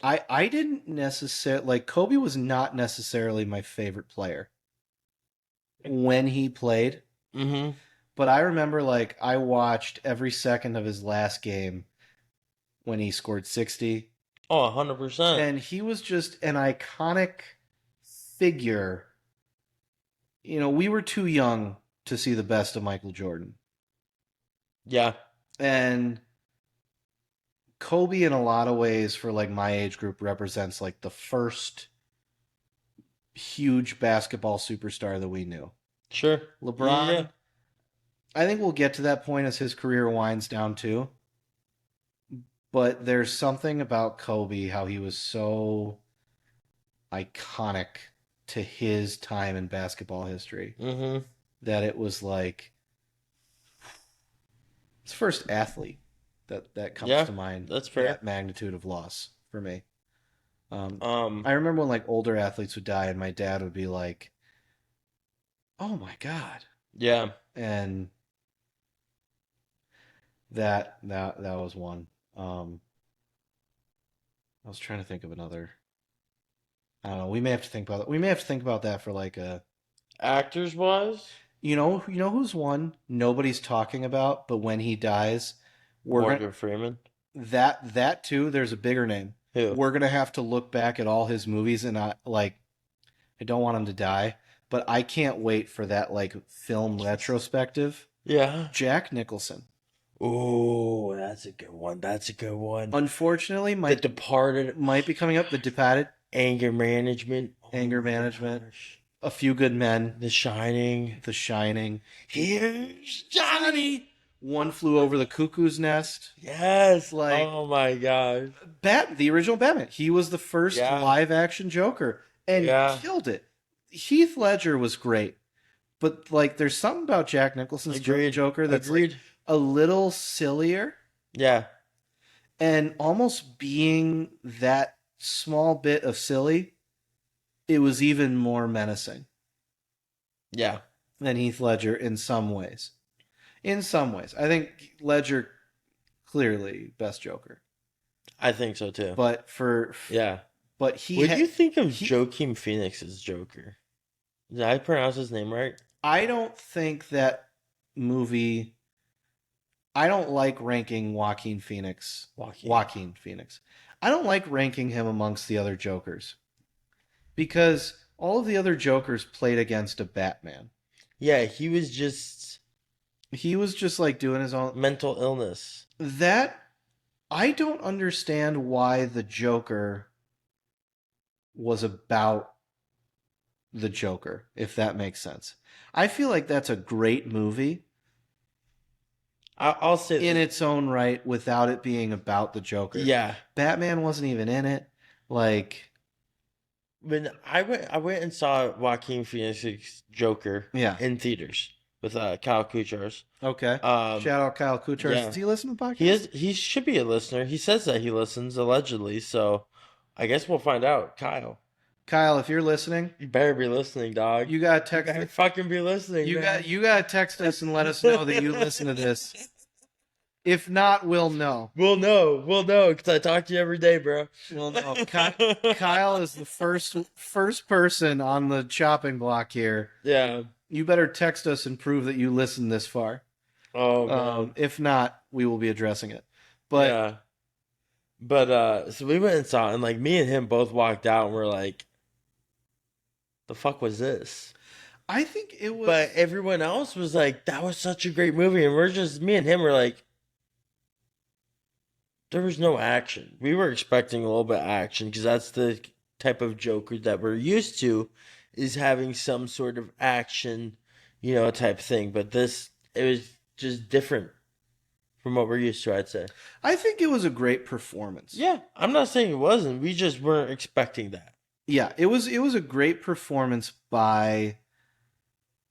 I didn't necessarily like Kobe was not necessarily my favorite player when he played, Mm-hmm. but I remember like I watched every second of his last game when he scored 60, Oh, 100%. and he was just an iconic figure. We were too young to see the best of Michael Jordan. Yeah, And Kobe in a lot of ways for like my age group represents like the first huge basketball superstar that we knew. sure. Yeah. LeBron, I think we'll get to that point as his career winds down too. But there's something about Kobe, how he was so iconic to his time in basketball history, Mm-hmm. that it was like his first athlete that comes Yeah, to mind. that's fair. That magnitude of loss for me. Um, Um, I remember when like older athletes would die, and my dad would be like, "Oh my god," yeah. and that was one. Um, I was trying to think of another. I don't know. We may have to think about that. We may have to think about that for like a. Actors wise, Who's one nobody's talking about, but when he dies, we're gonna Morgan Freeman. that too. There's a bigger name. Who? We're gonna have to look back at all his movies, and I don't want him to die, but I can't wait for that like film retrospective. Yeah. Jack Nicholson. Oh, that's a good one. That's a good one. Unfortunately, The Departed, might be coming up. The Departed, Anger Management. Oh Anger my Management, gosh. A Few Good Men, The Shining. The Shining, Here's Johnny. One Flew Over the Cuckoo's Nest. Yes. Like Oh my gosh. the original Batman. He was the first Yeah. live action Joker and Yeah. killed it. Heath Ledger was great, but like, there's something about Jack Nicholson's Agreed. Joker that's like Agreed. a little sillier, Yeah. and almost being that small bit of silly, it was even more menacing Yeah. than Heath Ledger in some ways. In some ways, I think Ledger clearly best Joker, I think so too. but for Yeah. but he What do you think of he- Joaquin Phoenix's Joker? Did I pronounce his name right? I don't think that movie. I don't like ranking Joaquin Phoenix. I don't like ranking him amongst the other Jokers because all of the other Jokers played against a Batman. Yeah, he was just He was just like doing his own. mental illness. That I don't understand why the Joker was about the Joker, if that makes sense. I feel like that's a great movie I'll say in its own right without it being about the Joker. yeah. Batman wasn't even in it. Like, When I went and saw Joaquin Phoenix's Joker yeah. in theaters with Kyle Kuchars. Okay. Shout out Kyle Kuchar. yeah. Does he listen to the podcast? He should be a listener. He says that he listens allegedly, so I guess we'll find out. Kyle, Kyle, if you're listening, you better be listening, dog. you gotta You text. better fucking be listening. You man. gotta text us and let us know that you listen to this. If not, we'll know. We'll know because I talk to you every day, bro. We'll know. Kyle is the first person on the chopping block here. Yeah. You better text us and prove that you listened this far. Oh man. If not, we will be addressing it. But yeah. But so we went and saw it, and like me and him both walked out and we're like, the fuck was this? I think it was. But everyone else was like, that was such a great movie. And we're just, me and him were like, there was no action. We were expecting a little bit of action because that's the type of Joker that we're used to, is having some sort of action, type thing. But this, it was just different from what we're used to, I'd say. I think it was a great performance. Yeah, I'm not saying it wasn't. We just weren't expecting that. Yeah, it was a great performance by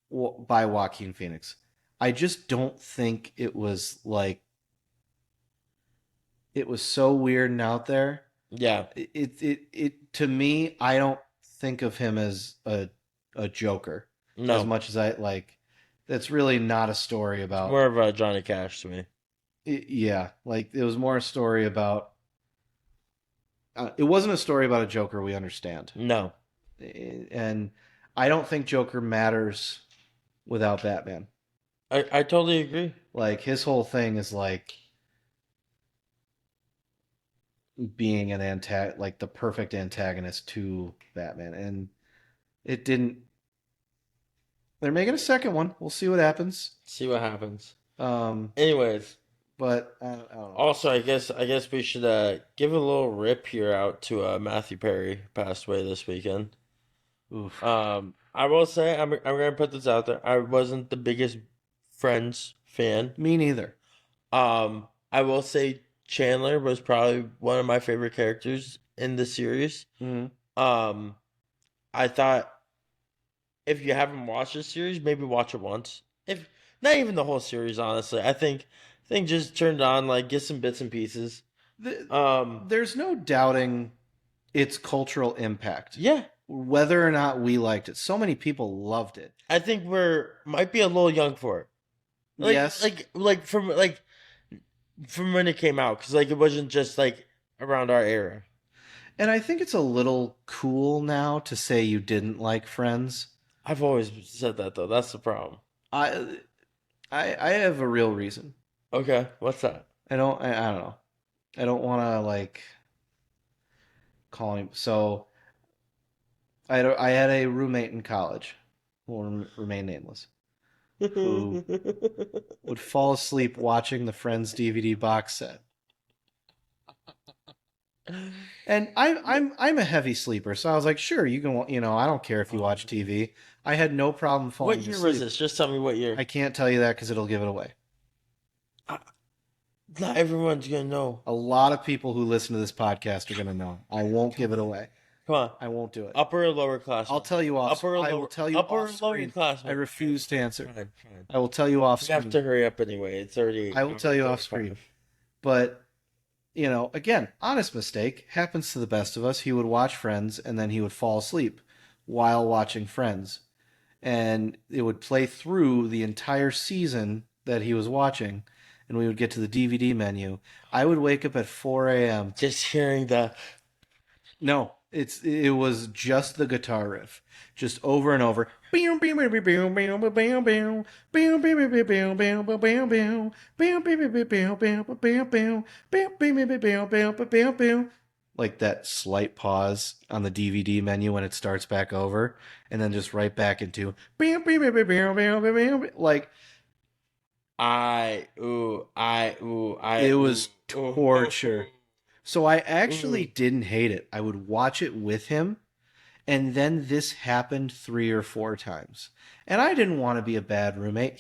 Joaquin Phoenix. I just don't think it was like, it was so weird and out there. Yeah. It to me, I don't think of him as a Joker No. as much as I like. That's really not a story about. More of a Johnny Cash to me. Yeah, like it was more a story about. It wasn't a story about a Joker we understand. No. And I don't think Joker matters without Batman. I totally agree. Like, his whole thing is like being like the perfect antagonist to Batman, and it didn't. They're making a second one. We'll see what happens. See what happens. Um, Anyways, but I don't know. also I guess we should give a little rip here out to Matthew Perry, passed away this weekend. Oof. I will say I'm gonna put this out there. I wasn't the biggest Friends fan. Me neither. I will say Chandler was probably one of my favorite characters in the series. Mm-hmm. I thought if you haven't watched the series, maybe watch it once. If not even the whole series, honestly. I think just turn it on, like get some bits and pieces. There's no doubting its cultural impact. Yeah. Whether or not we liked it. So many people loved it. I think might be a little young for it. Yes. Like from when it came out, because like it wasn't just like around our era. And I think it's a little cool now to say you didn't like Friends. I've always said that though. That's the problem. I have a real reason. Okay, what's that? I don't know. I don't want to like call him. So I had a roommate in college who will remain nameless, who would fall asleep watching the Friends DVD box set. And I'm a heavy sleeper, so I was like, sure, you can, I don't care if you watch TV. I had no problem falling What year asleep. was this? Just tell me what year. I can't tell you that because it'll give it away. Not everyone's gonna know. A lot of people who listen to this podcast are gonna know. I won't give it away. Come on. I won't do it. Upper or lower class? I'll tell you off. Upper or I lower? will tell you Upper or off lower screen. class? I refuse to answer. Fine, fine. I will tell you off You have screen. to hurry up anyway. It's already. I will tell you off screen. But, you know, again, honest mistake happens to the best of us. He would watch Friends and then he would fall asleep while watching Friends. And it would play through the entire season that he was watching. And we would get to the DVD menu. I would wake up at 4 a.m. Just hearing the. No, it was just the guitar riff, just over and over. Like that slight pause on the DVD menu when it starts back over, and then just right back into like it was torture. So I actually didn't hate it. I would watch it with him, and then this happened 3 or 4 times. And I didn't want to be a bad roommate.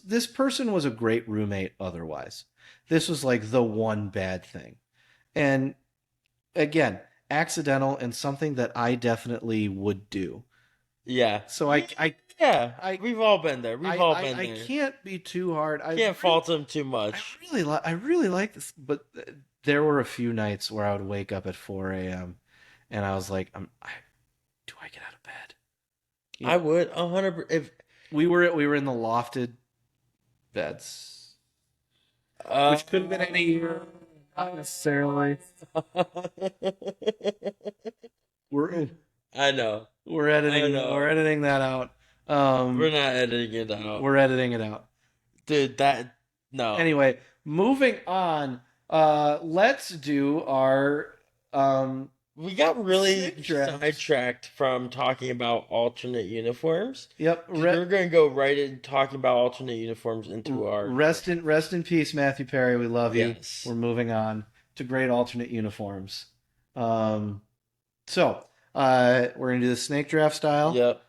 This person was a great roommate otherwise. This was like the one bad thing. And again, accidental and something that I definitely would do. Yeah. So we've all been there. We've all been there. I can't be too hard. I can't fault him too much. I really like this, but there were a few nights where I would wake up at 4 a.m. and I was like, do I get out of bed? You know, I would 100%. If we were in the lofted beds, which could have been any year, not necessarily. I know. We're editing. We're editing that out. We're not editing it out. We're editing it out, dude. No. Anyway, moving on. Let's do our. We got really sidetracked from talking about alternate uniforms. Yep. We're going to go right in talking about alternate uniforms into our rest in peace, Matthew Perry. We love you. Yes. We're moving on to great alternate uniforms. So we're gonna do the snake draft style. Yep.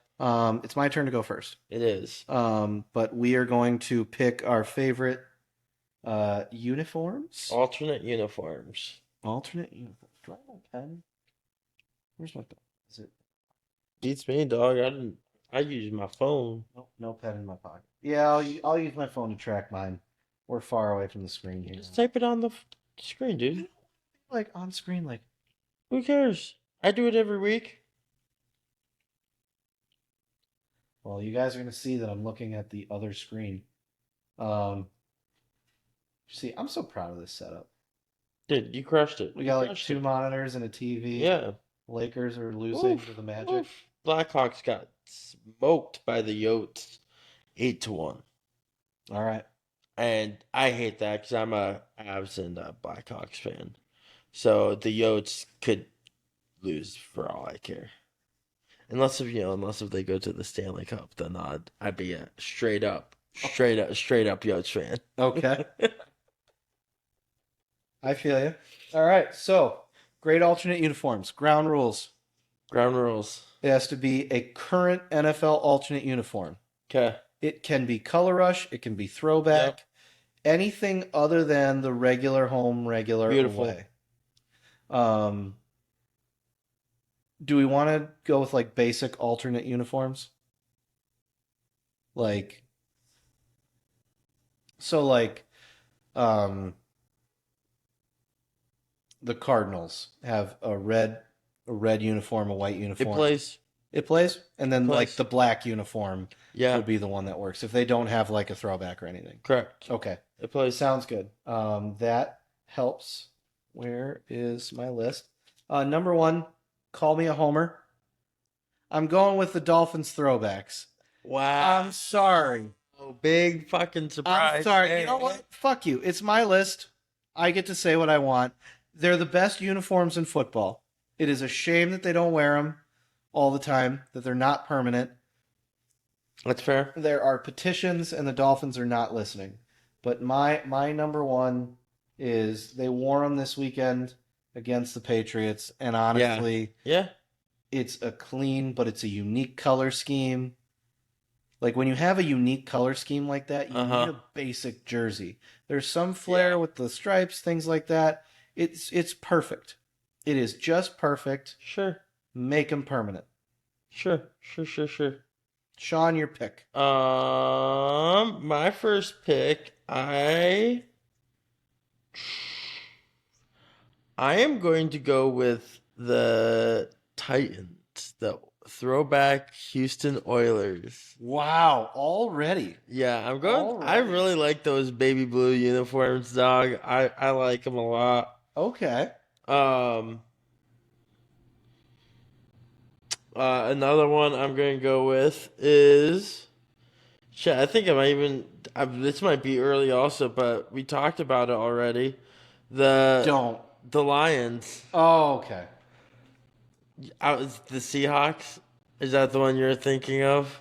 It's my turn to go first. It is. But we are going to pick our favorite uniforms. Alternate uniforms. Alternate uniforms. Do I have my pen? Where's my pen? Is it? Beats me, dog. I use my phone. Nope, no pen in my pocket. Yeah, I'll use my phone to track mine. We're far away from the screen here. Just type it on the screen, dude. Like on screen, like. Who cares? I do it every week. Well, you guys are gonna see that I'm looking at the other screen. See, I'm so proud of this setup. Dude, you crushed it. We got like 2 monitors and a TV. Yeah. Lakers are losing to the Magic. Oof. Blackhawks got smoked by the Yotes, 8-1. All right. And I hate that because I'm a Avs and a Blackhawks fan. So the Yotes could lose for all I care. Unless if they go to the Stanley Cup, then I'd be a straight up Yotes fan. Okay. I feel you. All right. So, great alternate uniforms. Ground rules. Ground rules. It has to be a current NFL alternate uniform. Okay. It can be color rush. It can be throwback. Yep. Anything other than the regular home, regular Beautiful. away. Do we want to go with like basic alternate uniforms? Like, the Cardinals have a red uniform, a white uniform. It plays, and then like the black uniform would be the one that works if they don't have like a throwback or anything. Correct. Okay. It plays. Sounds good. That helps. Where is my list? Number 1, call me a homer. I'm going with the Dolphins throwbacks. Wow. I'm sorry. Oh, big fucking surprise. I'm sorry. Hey, you know what? Fuck you. It's my list. I get to say what I want. They're the best uniforms in football. It is a shame that they don't wear them all the time, that they're not permanent. That's fair. There are petitions, and the Dolphins are not listening. But my number 1 is they wore them this weekend against the Patriots, and honestly, it's a clean, but it's a unique color scheme. Like when you have a unique color scheme like that, you need a basic jersey. There's some flair with the stripes, things like that. It's perfect. It is just perfect. Sure. make them permanent. Sure, sure, sure, sure. Sean, your pick. My first pick, I am going to go with the Titans, the throwback Houston Oilers. Wow, already. Yeah, I'm going. I Already. really like those baby blue uniforms, dog. I like them a lot. Okay. Um, Another one I'm going to go with is shit. I think I might even. This might be early also, but we talked about it already. The Don't. the Lions. Oh, okay. The Seahawks. Is that the one you're thinking of?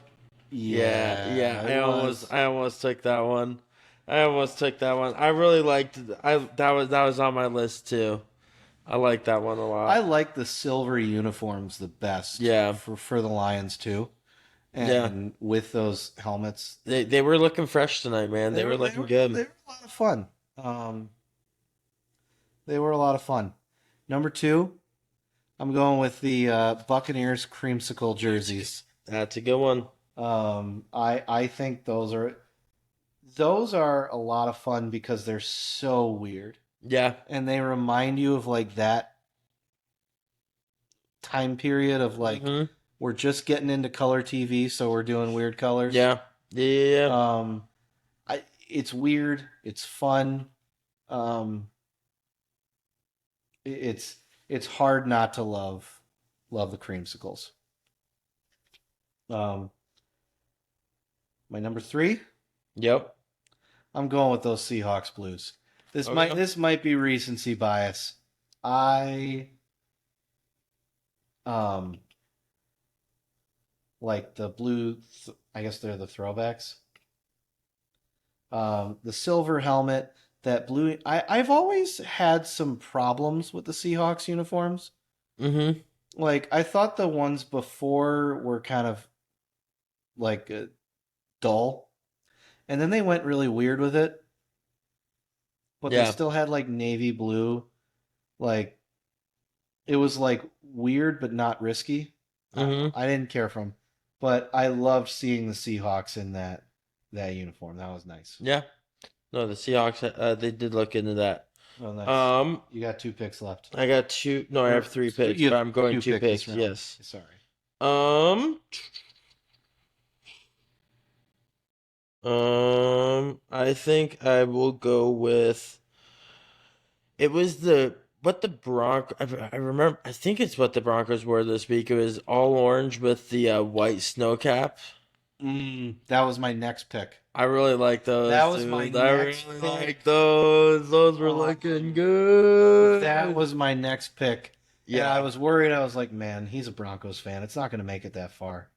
Yeah, yeah. Yeah, it was. I almost took that one. I almost took that one. I really liked. That was on my list too. I like that one a I lot. like the silver uniforms the best Yeah, for the Lions too, yeah. and with those helmets, They were looking fresh tonight, man. They were looking they good. were a lot of fun. They were a lot of fun. Number two, I'm going with the Buccaneers creamsicle jerseys. That's a good one. I think those are a lot of fun because they're so weird Yeah. and they remind you of like that time period of like Hmm. we're just getting into color TV, so we're doing weird colors. Yeah. Yeah. Um, it's weird, it's fun. Um, it's hard not to love the creamsicles. Um, my number three, Yep. I'm going with those Seahawks blues. Okay. This might be recency bias. I um like the blue. I guess they're the throwbacks. The silver helmet, that blue. I've always had some problems with the Seahawks uniforms. Hmm. Like I thought the ones before were kind of like dull, and then they went really weird with it. But they Yeah. still had like navy blue. Like it was like weird but not risky. I don't know. Hmm. I didn't care for them, but I loved seeing the Seahawks in that uniform. That was nice. Yeah. No, the Seahawks. They did look into that. Oh, nice. Um, You got two picks left. I got two. No, I Or have three picks, you but have I'm going two two picks this picks. round. Yes. Sorry. Um. I think I will go with. It was the what the I remember. I think it's what the Broncos wore this week. It was all orange with the white snow cap. That was my next pick. I really like those, That was my dude. I next really pick. like those. Those were Oh, looking good. that was my next pick. And I Yeah. was worried. I was like, man, he's a Broncos fan. It's not going to make it that far.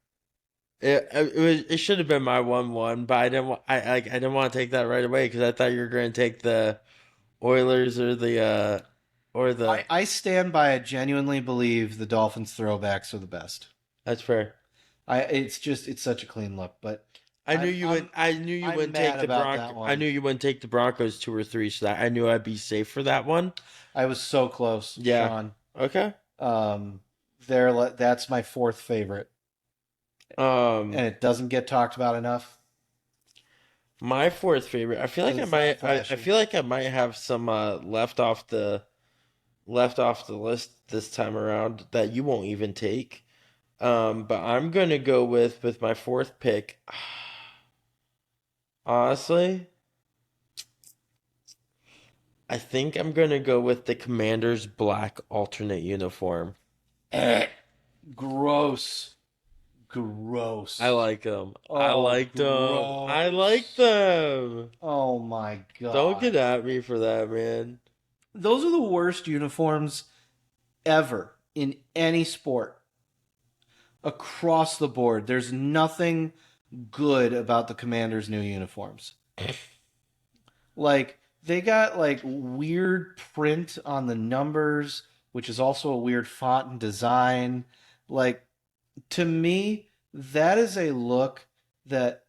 It should have been my 1-1, but I didn't want to take that right away because I thought you were going to take the Oilers or the. I stand by. I genuinely believe the Dolphins throwbacks are the best. That's fair. It's such a clean look, but I knew you I'm wouldn't mad take the about that I one. knew you wouldn't take the Broncos 2 or 3, so that I knew I'd be safe for that one. I was so close, Yeah. Sean. Okay. That's my fourth favorite, Um, and it doesn't get talked about enough. my fourth favorite. I feel like It's not flashy. I feel like I might have some left off the list this time around that you won't even take. But I'm gonna go with my fourth pick. Honestly, I think I'm gonna go with the Commanders' black alternate uniform. Gross, gross. I like them. I Oh, like them. I like gross. them. Oh my Don't god. get at me for that, man. Those are the worst uniforms ever in any sport across the board. There's nothing good about the Commanders' new uniforms. Like they got like weird print on the numbers, which is also a weird font and design. Like to me, that is a look that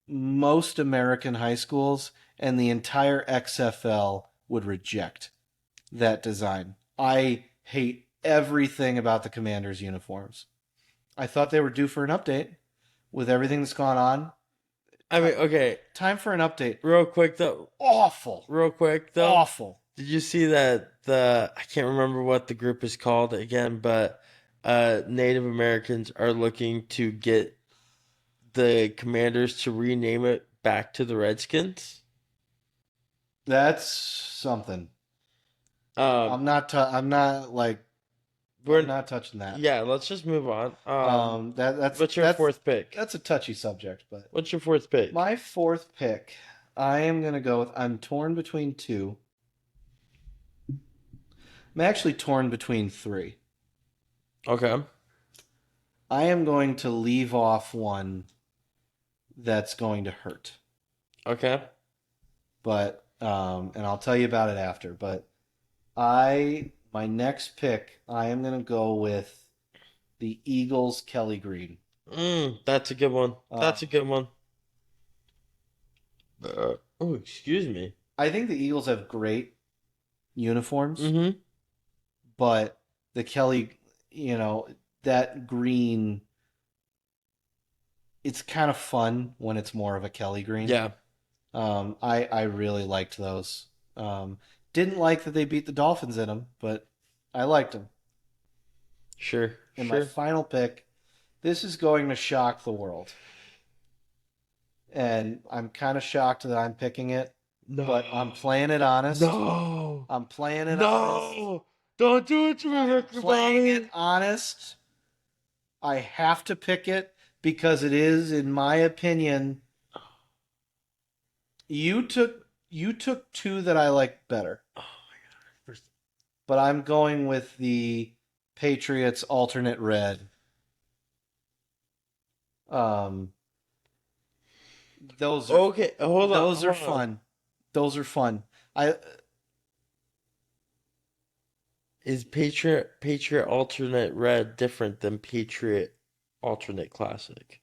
most American high schools and the entire XFL would reject that design. I hate everything about the Commanders uniforms. I thought they were due for an update with everything that's gone on. I mean, okay, Time for an update. real quick though. Awful. Real quick though. Awful. Did you see that I can't remember what the group is called again, but Native Americans are looking to get the Commanders to rename it back to the Redskins? That's something. Um, I'm not like we're I'm not touching that. yeah. Let's just move on. That's What's your fourth pick? That's a touchy subject, but What's your fourth pick? my fourth pick, I am gonna go with. I'm torn between two. I'm actually torn between three. Okay. I am going to leave off one that's going to hurt, Okay. but and I'll tell you about it after. But my next pick, I am gonna go with the Eagles Kelly Green. That's a good one. Uh, That's a good one. Oh, excuse me. I think the Eagles have great uniforms, Mm-hmm. but the Kelly, that green, it's kind of fun when it's more of a Kelly green. Yeah. I really liked those. Didn't like that they beat the Dolphins in them, but I liked them. Sure. And my Sure. final pick, this is going to shock the world. And I'm kind of shocked that I'm picking it, No. but I'm playing it honest. No. I'm playing it honest. No. Don't do it to me, Ricky Playing Bobby. it honest. I have to pick it because it is, in my opinion, you took two that I like better. Oh my God. But I'm going with the Patriots alternate red. Those are Okay, hold on. those are hold on. fun. Those are fun. I Is Patriot alternate red different than Patriot alternate classic?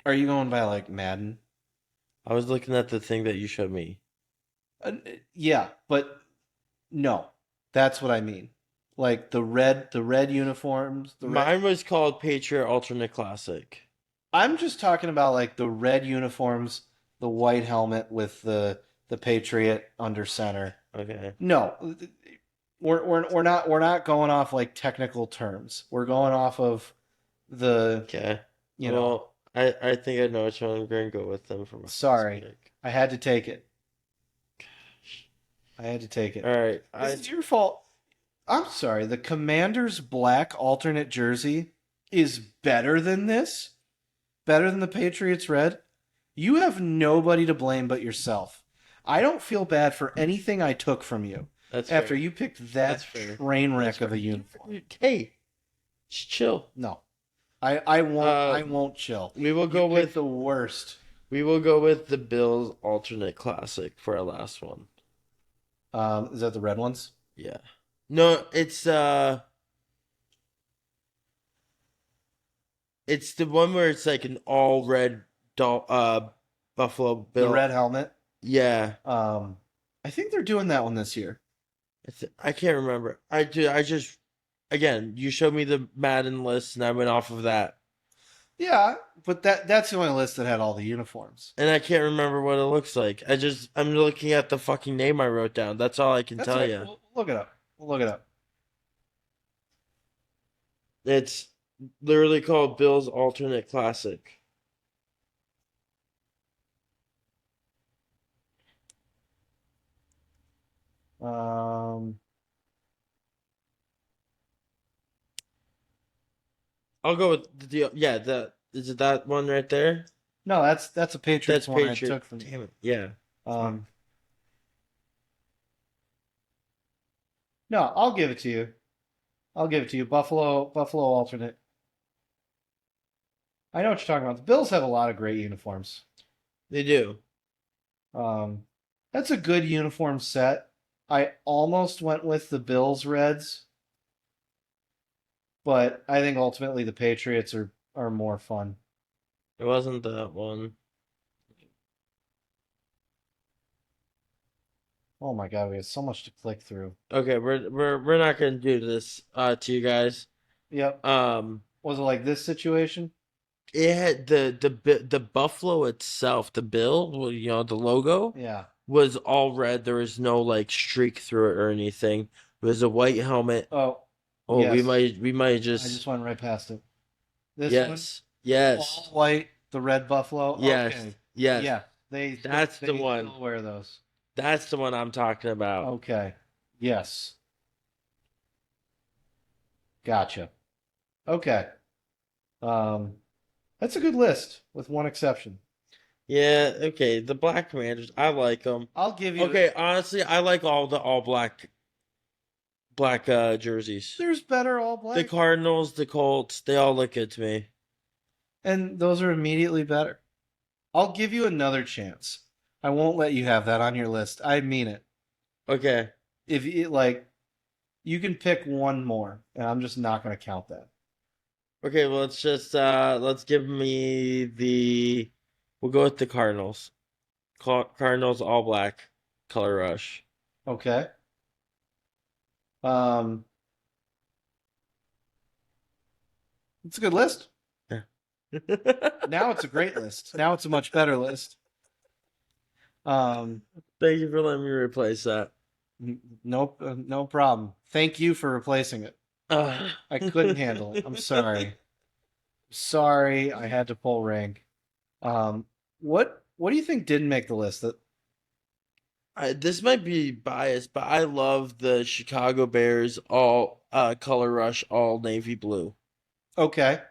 Are you going by like Madden? I was looking at the thing that you showed me. Yeah, but no, that's what I mean. Like the red uniforms. Mine was called Patriot alternate classic. I'm just talking about like the red uniforms, the white helmet with the Patriot under center. Okay. No, we're not going off like technical terms. We're going off of the Okay. you know. Well, I think I know which one I'm going to go with them for my Sorry, pick. I had to take it. I had to take it. All right. This is your fault. I'm sorry. The Commander's black alternate jersey is better than this. Better than the Patriots red. You have nobody to blame but yourself. I don't feel bad for anything I took from you That's after fair. you picked that That's fair. train wreck That's of a fair. uniform. Hey, just chill. No, I won't. I won't chill. We will You go picked with the worst. the Bills alternate classic for our last one. Is that the red ones? Yeah. No, it's the one where it's like an all red Buffalo Bill. The red helmet. Yeah. I think they're doing that one this year. I can't remember. I just again, you showed me the Madden list and I went off of that. Yeah, but that's the only list that had all the uniforms. And I can't remember what it looks like. I'm looking at the fucking name I wrote down. That's all I can That's tell right. you. We'll look it up. We'll look it up. It's literally called Bill's Alternate Classic. Um, I'll go with the deal. Yeah, is it that one right there? no, that's a Patriots That's one Patriot. I took from you. Damn it. Yeah. Um, no, I'll give it to you. I'll give it to you. Buffalo alternate. I know what you're talking about. The Bills have a lot of great uniforms. They do. That's a good uniform set. I almost went with the Bills Reds, but I think ultimately the Patriots are more fun. It wasn't that one. Oh my God, we have so much to click through. Okay, we're not gonna do this to you guys. Yep. Um, Was it like this situation? it had the buffalo itself, the bill, well, the logo Yeah. was all red. There was no like streak through it or anything. It was a white helmet. Oh, Oh, we yes. might I just just went right past it. This one, yes, all yes, white, the red buffalo. yes, Okay. yes. Yeah, That's the they one. still wear those. That's the one I'm talking about. Okay. Yes. Gotcha. Okay. Um, that's a good list with one exception. Yeah, okay. The Black Commanders, I like them. I'll give you. Okay, honestly, I like all the all black jerseys. There's better all The black, Cardinals, the Colts, they all look good to me. and those are immediately better. I'll give you another chance. I won't let you have that on your list. I mean it. Okay. If you like, you can pick one more, and I'm just not going to count that. Okay, well let's give me the we'll go with the Cardinals. Cardinals all black color rush. Okay. Um, it's a good list. Yeah. Now it's a great list. Now it's a much better list. Um, Thank you for letting me replace that. no problem. Thank you for replacing it. I couldn't handle it. I'm sorry. Sorry, I had to pull rank. What do you think didn't make the list? That This might be biased, but I love the Chicago Bears all color rush all navy blue. okay,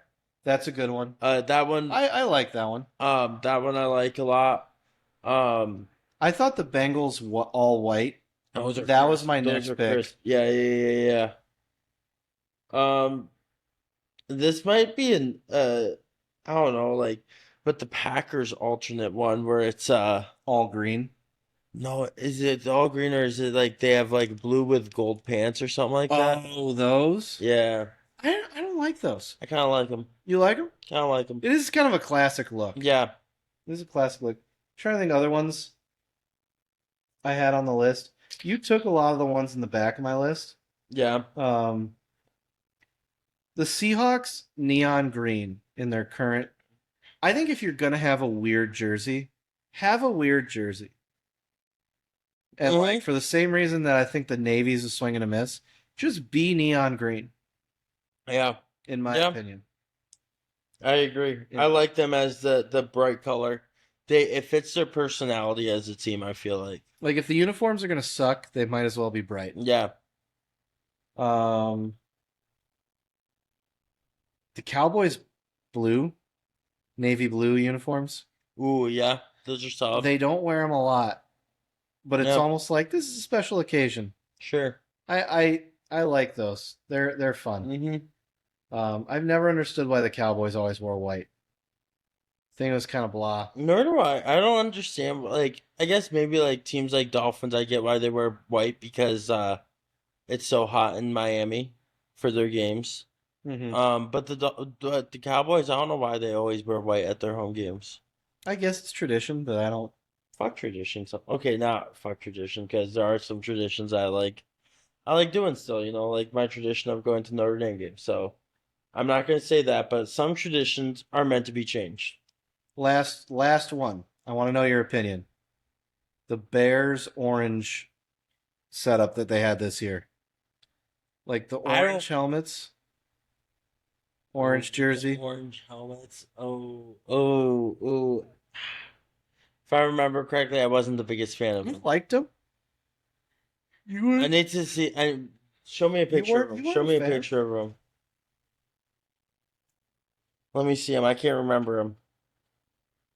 that's a good one. That one I like that one. that one I like a lot. Um I thought the Bengals all white. those are That was crisp. my Those next are pick. crisp. Yeah. This might be an I don't know, like but the Packers alternate one where it's All green. no, is it all green or is it like they have like blue with gold pants or something like that? Oh, those. Yeah, I don't like those. I kind of like them. You like them? Kind of like them. It is kind of a classic look. Yeah. This is a classic look. Trying to think of other ones I had on the list. You took a lot of the ones in the back of my list. Yeah. The Seahawks neon green in their current. I think if you're gonna have a weird jersey, have a weird jersey. And like for the same reason that I think the Navy's a swing and a miss, just be neon green, Yeah. in my Yeah. opinion. I agree. Yeah. I like them as the bright color. It fits their personality as a team, I feel like. Like if the uniforms are gonna suck, they might as well be bright. Yeah. The Cowboys blue, navy blue uniforms. Ooh, yeah. Those are solid. They don't wear them a lot, but it's Yeah. almost like this is a special occasion. Sure. I like those. They're fun. I've never understood why the Cowboys always wore white. I think it was kind of blah. Nor do I. I don't understand. Like, I guess maybe like teams like Dolphins, I get why they wear white because it's so hot in Miami for their games. But the Cowboys, I don't know why they always wear white at their home games. I guess it's tradition, but I don't. Fuck traditions. Okay, not fuck tradition because there are some traditions I like. I like doing still. Like my tradition of going to Notre Dame games. So I'm not gonna say that, but some traditions are meant to be changed. Last one. I want to know your opinion. The Bears orange setup that they had this year, like the I don't. orange helmets, orange jersey. Orange helmets. Oh. If I remember correctly, I wasn't the biggest fan of You them. liked them? You were. I need to see. Show me a picture of You them. weren't Show a me a fan. picture of them. Let me see them. I can't remember them.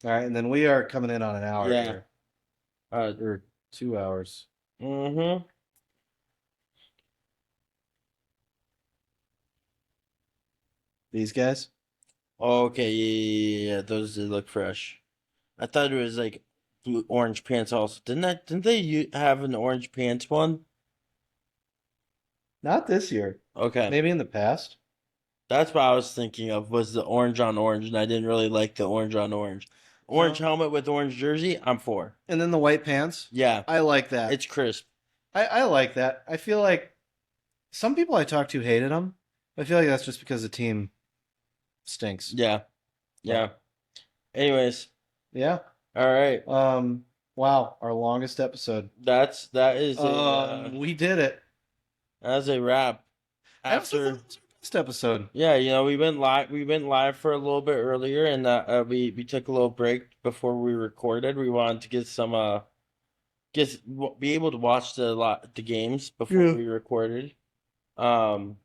All right, and then we are coming in on an hour Yeah. here, Uh. or 2 hours. Mm-hmm. These guys. Okay. Yeah. Those did look fresh. I thought it was like blue, orange pants also. Didn't they have an orange pants one? Not this year. Okay. Maybe in the past. That's what I was thinking of was the orange on orange, and I didn't really like the orange on orange. Orange helmet with orange jersey, I'm for. And then the white pants. Yeah, I like that. it's crisp. I like that. I feel like some people I talked to hated them. I feel like that's just because the team stinks. Yeah, yeah. Anyways, Yeah. all right. Wow, our longest episode. That is We did it. that's a wrap. That was After our best episode. yeah, we went live. We went live for a little bit earlier, and we took a little break before we recorded. We wanted to get some be able to watch the games before Yeah. we recorded. Um,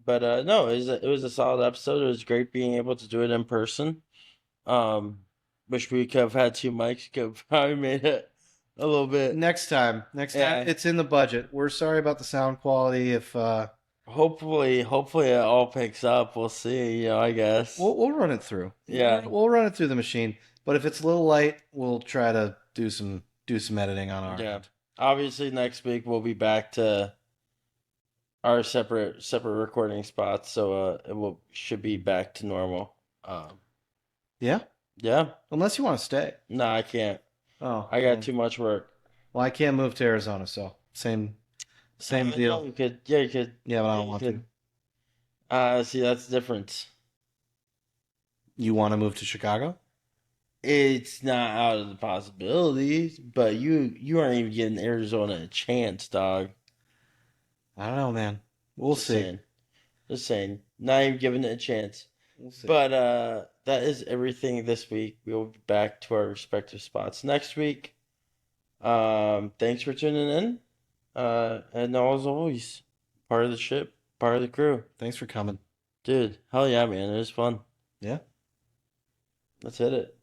but no, it was a solid episode. It was great being able to do it in person. Um, wish we could have had two mics. Could have probably made it a little bit. Next time, Yeah. it's in the budget. We're sorry about the sound quality. If Hopefully it all picks up. We'll see. I guess. we'll run it through. Yeah. We'll run it through the machine. But if it's a little light, we'll try to do some editing on our Yeah. end. Obviously, next week we'll be back to our separate recording spots, so should be back to normal. Yeah, Yeah. unless you want to stay. No, I can't. Oh, I got too much work. Well, I can't move to Arizona, so same deal. You could. Yeah, you could. Yeah, but I Yeah, don't you want could. to. See, that's the difference. You want to move to Chicago? It's not out of the possibilities, but you aren't even giving Arizona a chance, dog. I don't know, man. We'll Just see. saying. Just saying. Not even giving it a chance. We'll see. But that is everything this week. We will be back to our respective spots next week. Thanks for tuning in. And as always, part of the ship, part of the crew. Thanks for coming. Dude, hell yeah, man. It was fun. Yeah. Let's hit it.